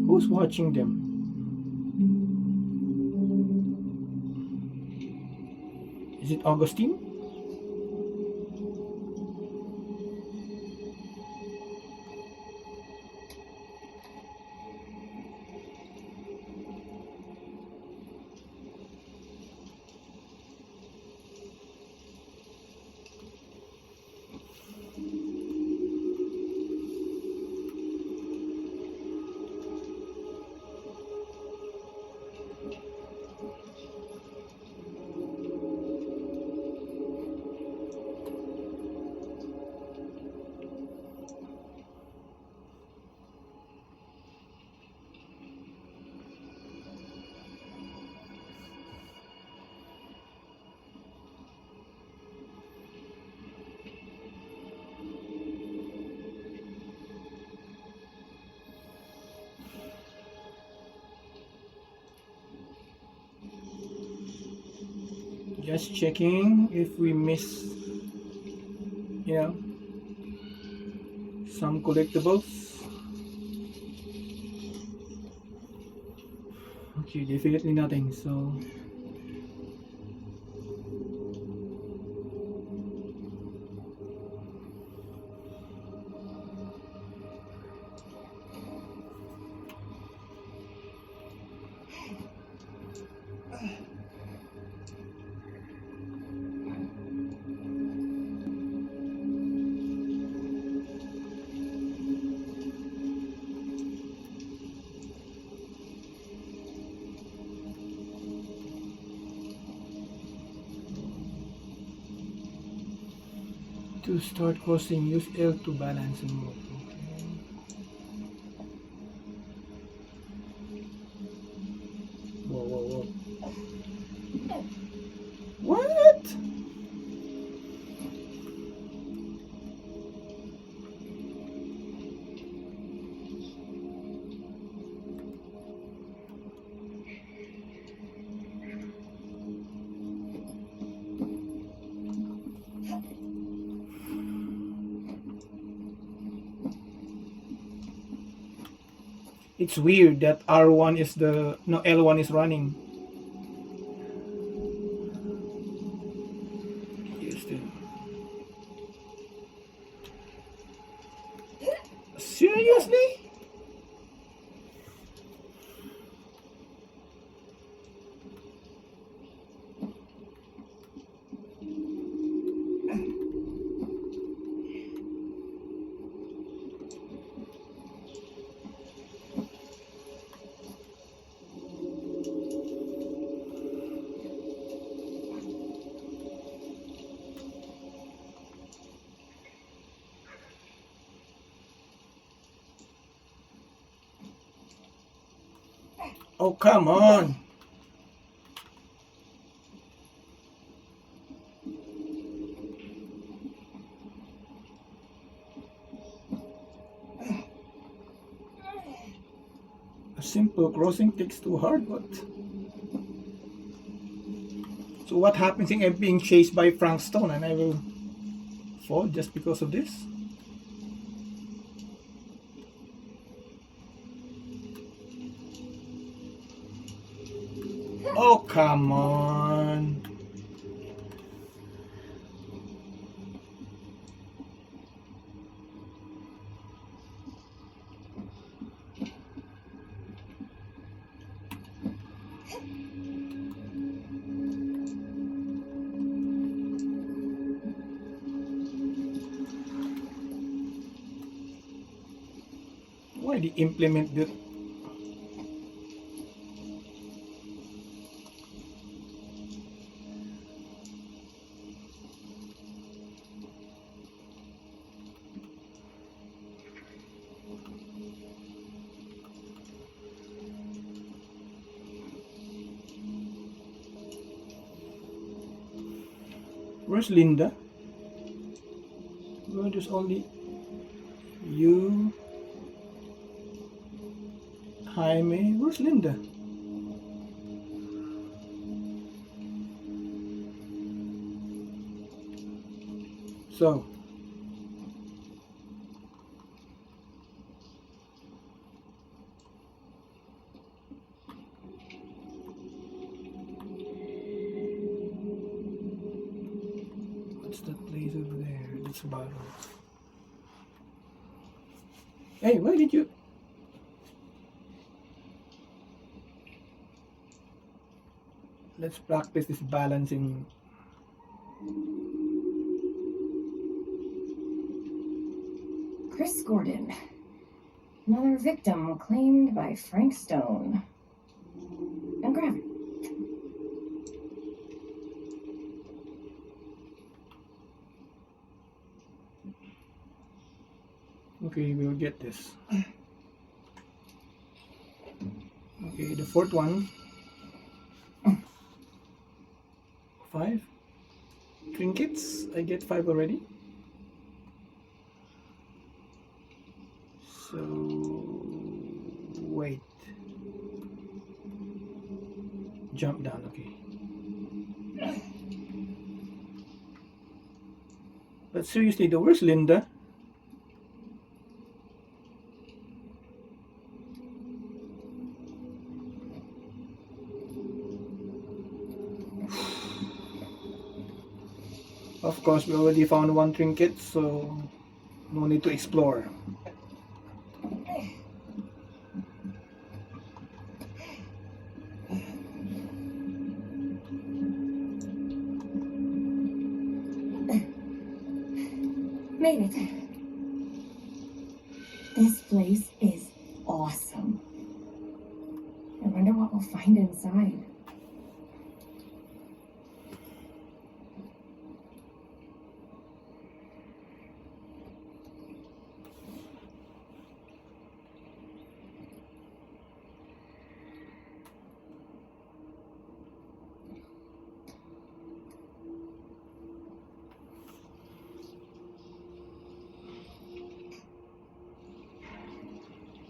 D: Who's watching them? Is it Augustine? Just checking if we miss, some collectibles. Okay, definitely nothing. So to start crossing, use L to balance and move. Okay. Whoa, whoa, whoa. What? It's weird that R1 is L1 is running. Seriously? Oh, come on. A simple crossing takes too hard, but... So what happens if I'm being chased by Frank Stone and I will fall just because of this? Oh, come on. Why they implement the... Where's Linda? Well, there's only you, Jaime. Where's Linda? So, what's that place over there? It's a bottle. Hey, why did you... Let's practice this balancing.
C: Chris Gordon. Another victim claimed by Frank Stone. And gravity.
D: Okay, we'll get this. Okay, the fourth one. 5 trinkets. I get 5 already. So wait. Jump down, okay. But seriously, though, where's Linda? Of course, we already found 1 trinket, so no need to explore.
C: Made it. This place is awesome. I wonder what we'll find inside.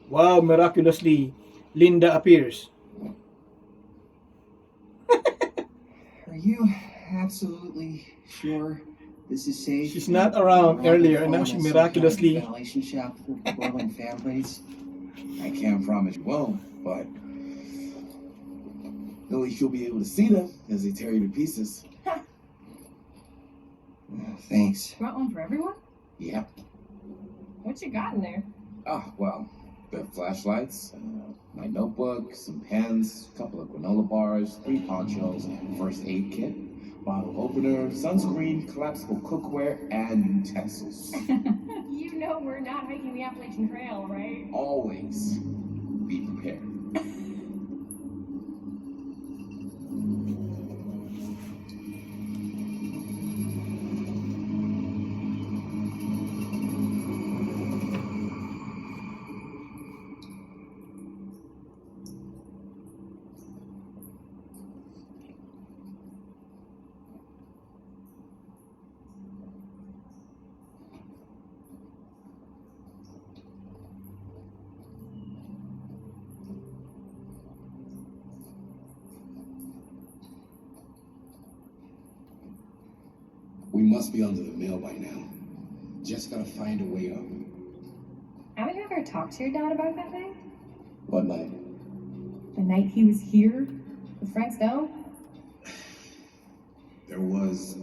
D: Wow, miraculously, Linda appears.
I: Are you absolutely sure this is safe?
D: She's not around earlier, and now she
I: Phone has some kind of
D: miraculously...
I: ventilation shaft for boiling fan blades.
E: I can't promise you won't, but at least you'll be able to see them as they tear you to pieces.
A: Thanks.
C: Want one for everyone?
E: Yep.
C: What you got in there?
E: Well, the flashlights, my notebook, some pens, a couple of granola bars, 3 ponchos, first aid kit, bottle opener, sunscreen, collapsible cookware, and utensils.
C: You know we're not hiking the Appalachian Trail, right?
E: Always be prepared. We must be under the mill by now. Just gotta find a way up.
C: Haven't you ever talked to your dad about that thing?
E: What night?
C: The night he was here with Frank Stone?
E: There was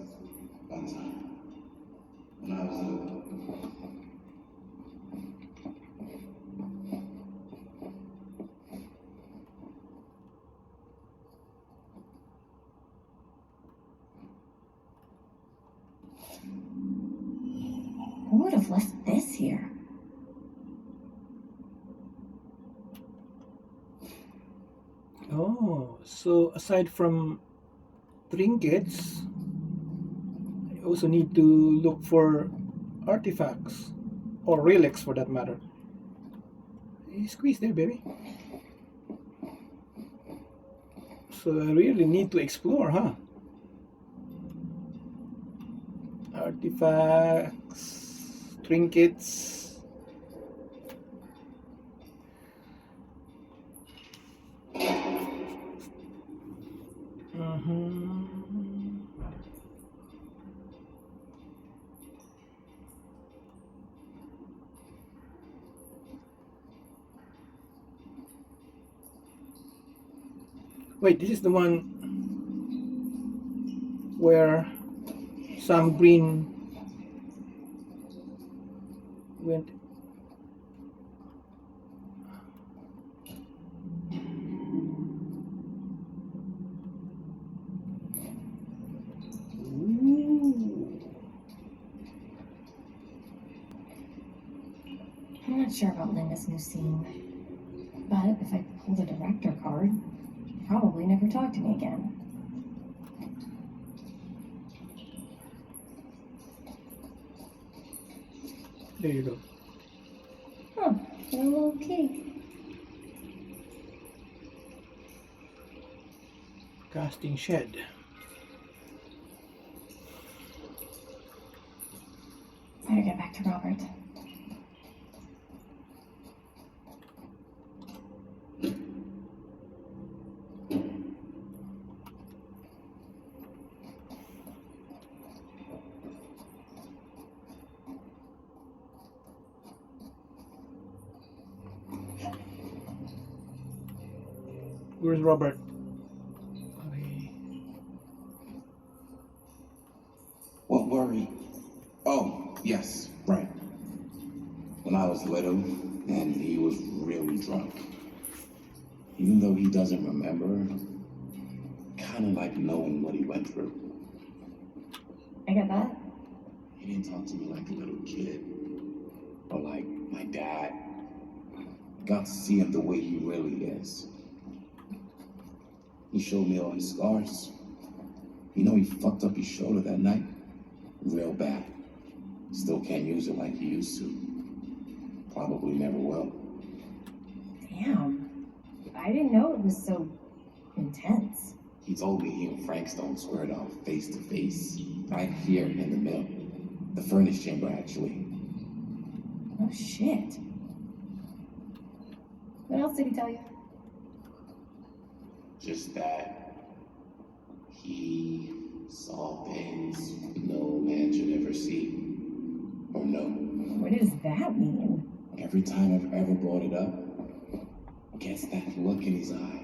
E: one time when I was little.
C: Who would have left this here?
D: Oh, so aside from trinkets, you also need to look for artifacts or relics for that matter. You squeeze there, baby. So I really need to explore, huh? Artifacts, trinkets. Wait, this is the one where Sam Green went.
C: I'm not sure about Linda's new scene. But if I pulled a director card, he'd probably never talk to me again.
D: There you go.
C: Huh, a little cake.
D: Casting shed.
C: Better get back to Robert.
D: Where's Robert? Okay.
E: What worry? Oh, yes, right. When I was little, and he was really drunk. Even though he doesn't remember, kind of like knowing what he went through.
C: I get that.
E: He didn't talk to me like a little kid, or like my dad. Got to see him the way he really is. He showed me all his scars. You know, he fucked up his shoulder that night. Real bad. Still can't use it like he used to. Probably never will.
C: Damn. I didn't know it was so intense.
E: He told me he and Frank Stone squared off face to face, right here in the mill. The furnace chamber, actually.
C: Oh, shit. What else did he tell you?
E: Just that he saw things no man should ever see or know.
C: What does that mean?
E: Every time I've ever brought it up, gets that look in his eye.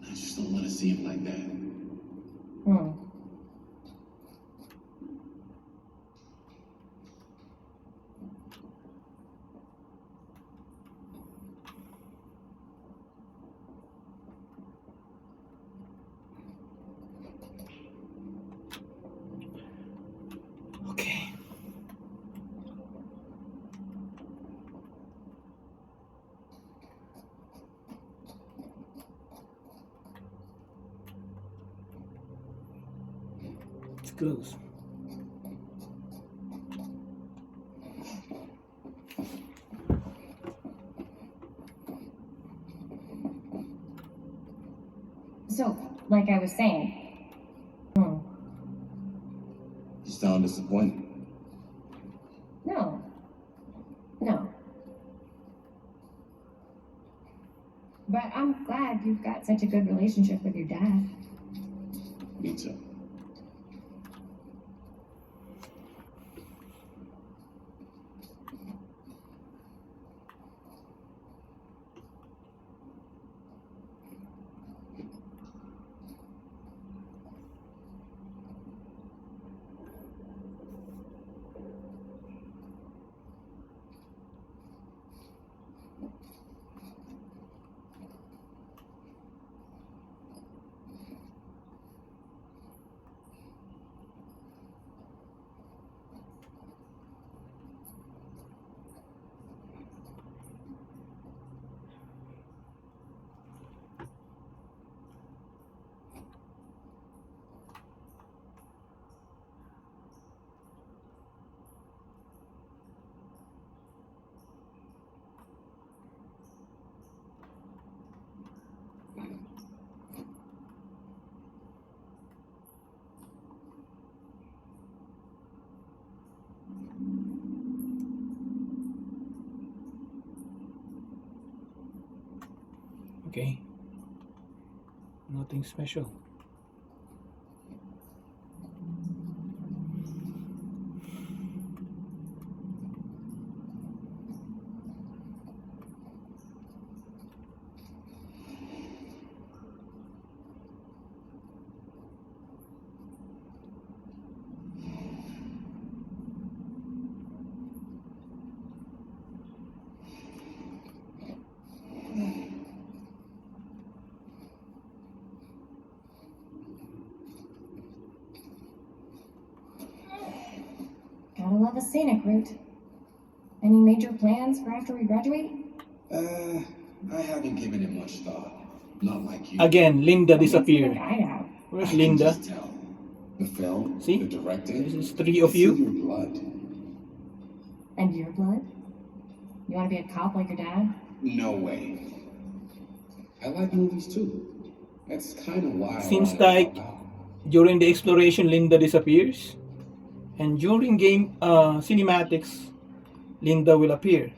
E: I just don't want to see him like that.
D: Okay. It's close.
C: So, like I was saying.
E: You sound disappointed.
C: No. But I'm glad you've got such a good relationship with your dad.
E: Me too.
D: Okay. Nothing special.
C: Gotta love a scenic route. Any major plans for after we graduate?
E: I haven't given it much thought. Not like you.
D: Again, Linda
C: What makes you
D: disappeared.
C: think I have?
D: Where's
E: I can
D: Linda?
E: just tell. The film,
D: See?
E: the directing.
D: This is three of
E: it's in
D: you.
E: your blood.
C: And your blood? You want to be a cop like your dad?
E: No way. I like movies too. That's kind of why
D: Seems
E: I wanted
D: like
E: to help out.
D: during the exploration, Linda disappears, and during game cinematics, Linda will appear.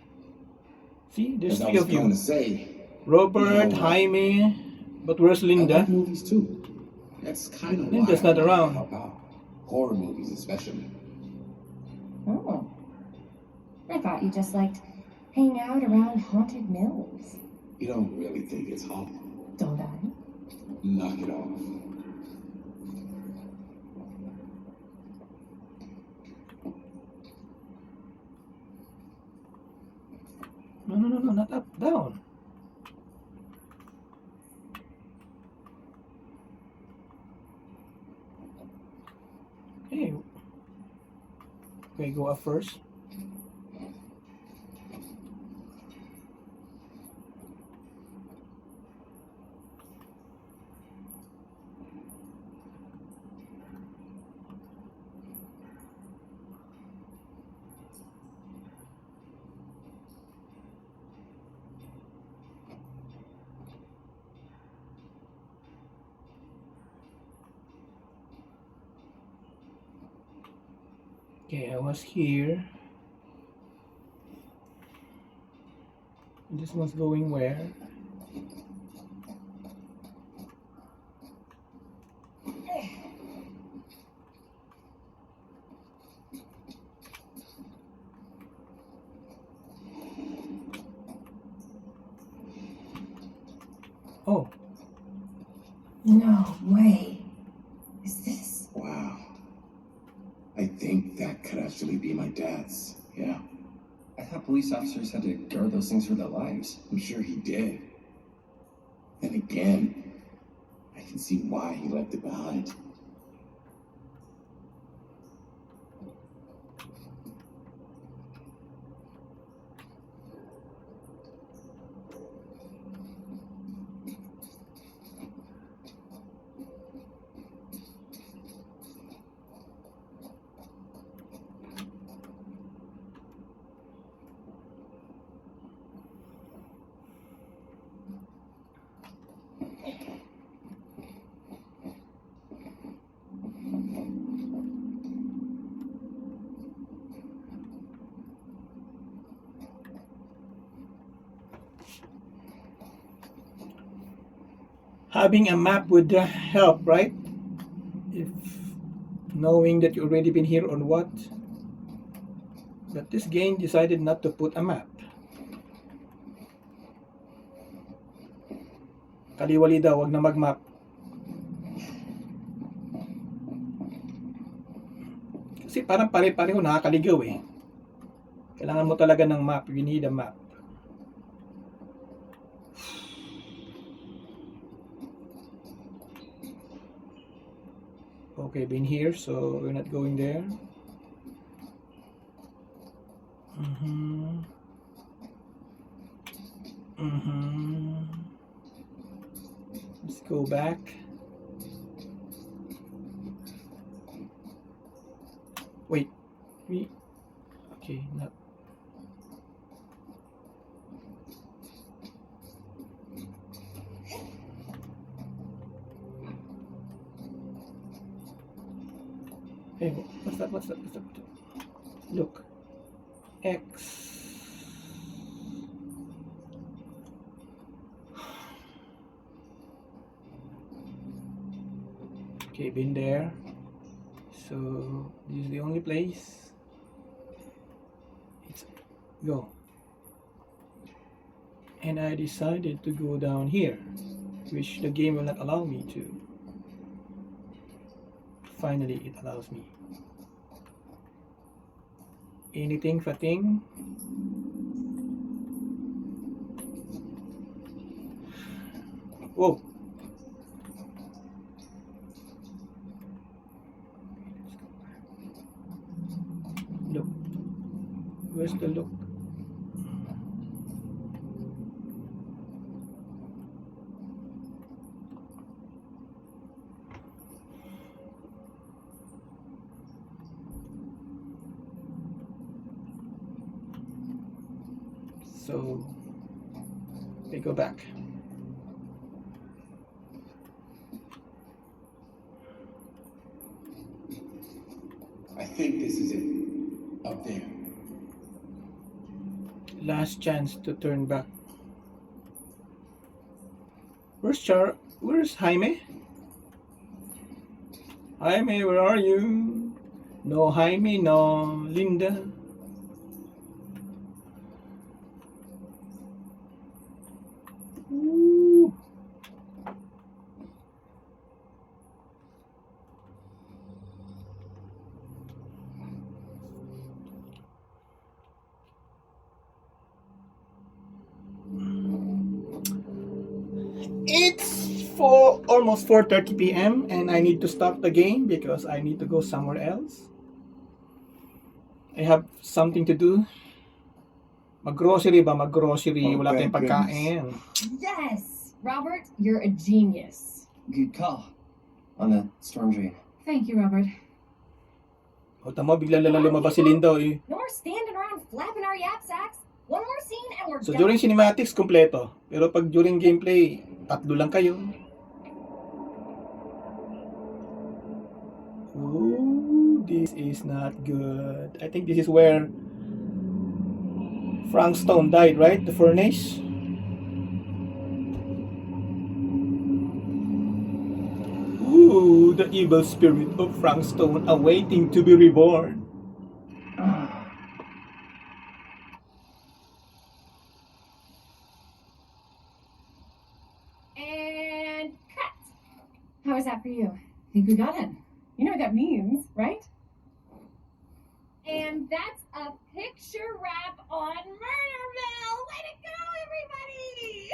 D: See, there's
E: As I
D: three
E: was
D: of
E: going
D: you.
E: to say,
D: Robert,
E: you know,
D: Jaime, but where's
E: I
D: Linda?
E: like movies too. That's kind of why
D: Linda's
E: I
D: not
E: wanted to
D: around.
E: help out. Horror movies especially.
C: Oh. I thought you just liked hanging out around haunted mills.
E: You don't really think it's hard.
C: Don't I?
E: Knock it off.
D: No, not up, down. Hey, okay, go up first. Okay, I was here. This one's going where? Oh,
H: No way. Is this?
E: Wow. I think that could actually be my dad's. Yeah,
I: I thought police officers had to guard those things for their lives.
E: I'm sure he did. And again, I can see why he left it behind.
D: having a map would help, right? If knowing that you already been here or what. But this game decided not to put a map. Kaliwali daw, wag na mag-map. Kasi parang pare-pareho nakakaligaw eh. Kailangan mo talaga ng map. You need a map. Okay, been here, so we're not going there. Let's go back. Wait, okay, not. Hey, what's that? Look, X. Okay, been there. So this is the only place. It's go. And I decided to go down here, which the game will not allow me to. Finally, it allows me. Anything for thing? Whoa. Look. Where's the look? So we go back.
E: I think this is it. Up there.
D: Last chance to turn back. Where's Jaime? Jaime, where are you? No Jaime, no Linda. Ooh. It's almost 4:30 p.m. and I need to stop the game because I need to go somewhere else. I have something to do. Mag-grocery ba? Mag-grocery.
E: Oh,
D: Wala tayong
E: thank
D: pagkain.
C: Yes! Robert, you're a genius.
I: Good call on the storm drain.
B: Thank you, Robert.
D: O tama, bigla lang lumabas si Linda eh.
C: No more standing around flapping our yap sacks. One more scene and we're
D: So
C: done.
D: during cinematics, kompleto. Pero pag during gameplay, 3 lang kayo. Ooh, this is not good. I think this is where Frank Stone died, right? The furnace. Ooh, the evil spirit of Frank Stone awaiting to be reborn.
C: How was that for you?
B: I think we got it.
C: You know what that means, right? And that's a picture wrap on Murderville! Way to go, everybody!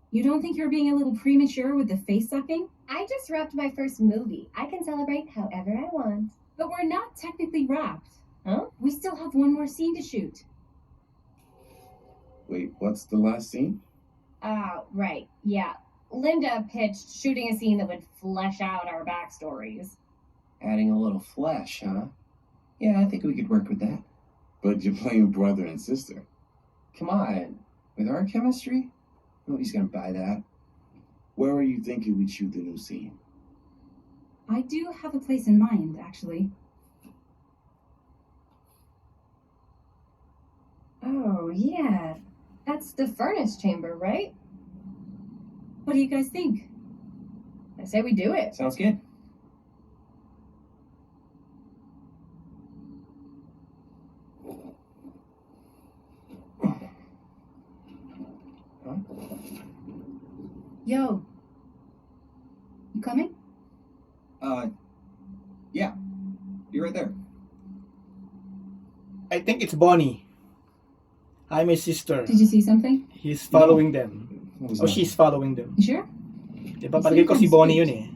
B: You don't think you're being a little premature with the face sucking?
C: I just wrapped my first movie. I can celebrate however I want.
B: But we're not technically wrapped.
C: Huh?
B: We still have one more scene to shoot.
E: Wait, what's the last scene?
C: Right. Yeah. Linda pitched shooting a scene that would flesh out our backstories.
A: Adding a little flesh, huh? Yeah, I think we could work with that.
E: But you're playing brother and sister.
A: Come on. With our chemistry? Nobody's gonna buy that.
E: Where are you thinking we'd shoot the new scene?
B: I do have a place in mind, actually.
C: Oh, yeah. That's the furnace chamber, right?
B: What do you guys think?
C: I say we do it.
A: Sounds good.
B: Yo. You coming?
I: Yeah. Be right there.
D: I think it's Bonnie. Hi, my sister.
B: Did you see something?
D: He's following them.
A: What was
D: Oh,
A: that?
D: she's following them.
B: You sure?
D: Diba palagay ko si Bonnie yun eh.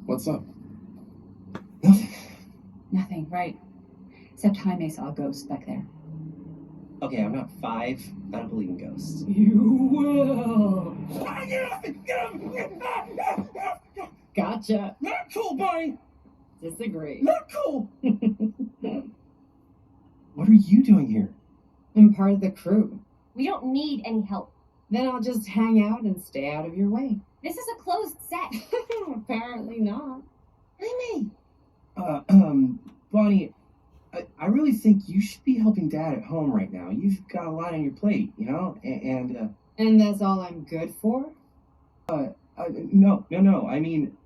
E: What's up?
A: Nothing.
B: Nothing, right. Except Jaime saw a ghost back there.
I: Okay, I'm not 5. I don't believe in ghosts.
B: You will. Gotcha.
I: Not cool, Bonnie!
B: Disagree.
I: Not cool!
A: What are you doing here?
H: I'm part of the crew.
C: We don't need any help.
H: Then I'll just hang out and stay out of your way.
C: This is a closed set.
H: Apparently not.
C: Jaime!
A: Bonnie, I really think you should be helping Dad at home right now. You've got a lot on your plate, you know?
H: And that's all I'm good for?
A: No. I mean,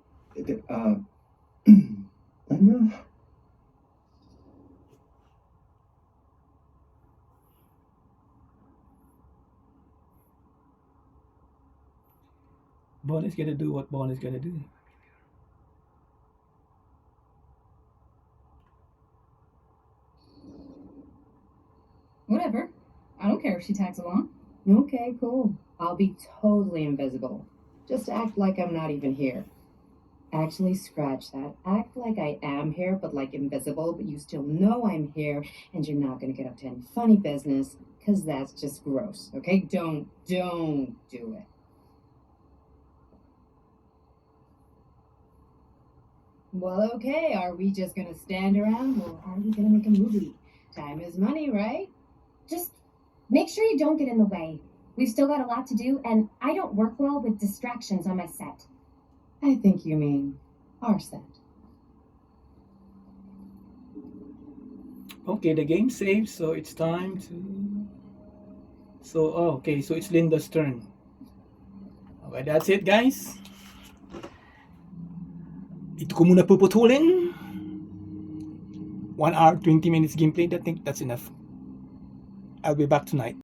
A: Linda?
D: Bonnie's gonna do what Bonnie's gonna do.
B: Whatever. I don't care if she tags along.
H: Okay, cool. I'll be totally invisible. Just act like I'm not even here. Actually, scratch that. Act like I am here, but like invisible, but you still know I'm here, and you're not gonna get up to any funny business, because that's just gross, okay? Don't do it. Well, okay, are we just gonna stand around, or are we gonna make a movie? Time is money, right?
C: Just make sure you don't get in the way. We've still got a lot to do, and I don't work well with distractions on my set.
H: I think you mean our set.
D: Okay, the game saves, so it's time to... okay, so it's Linda's turn. Okay, that's it, guys. Ito ko muna puputulin. 1 hour, 20 minutes gameplay. I think that's enough. I'll be back tonight.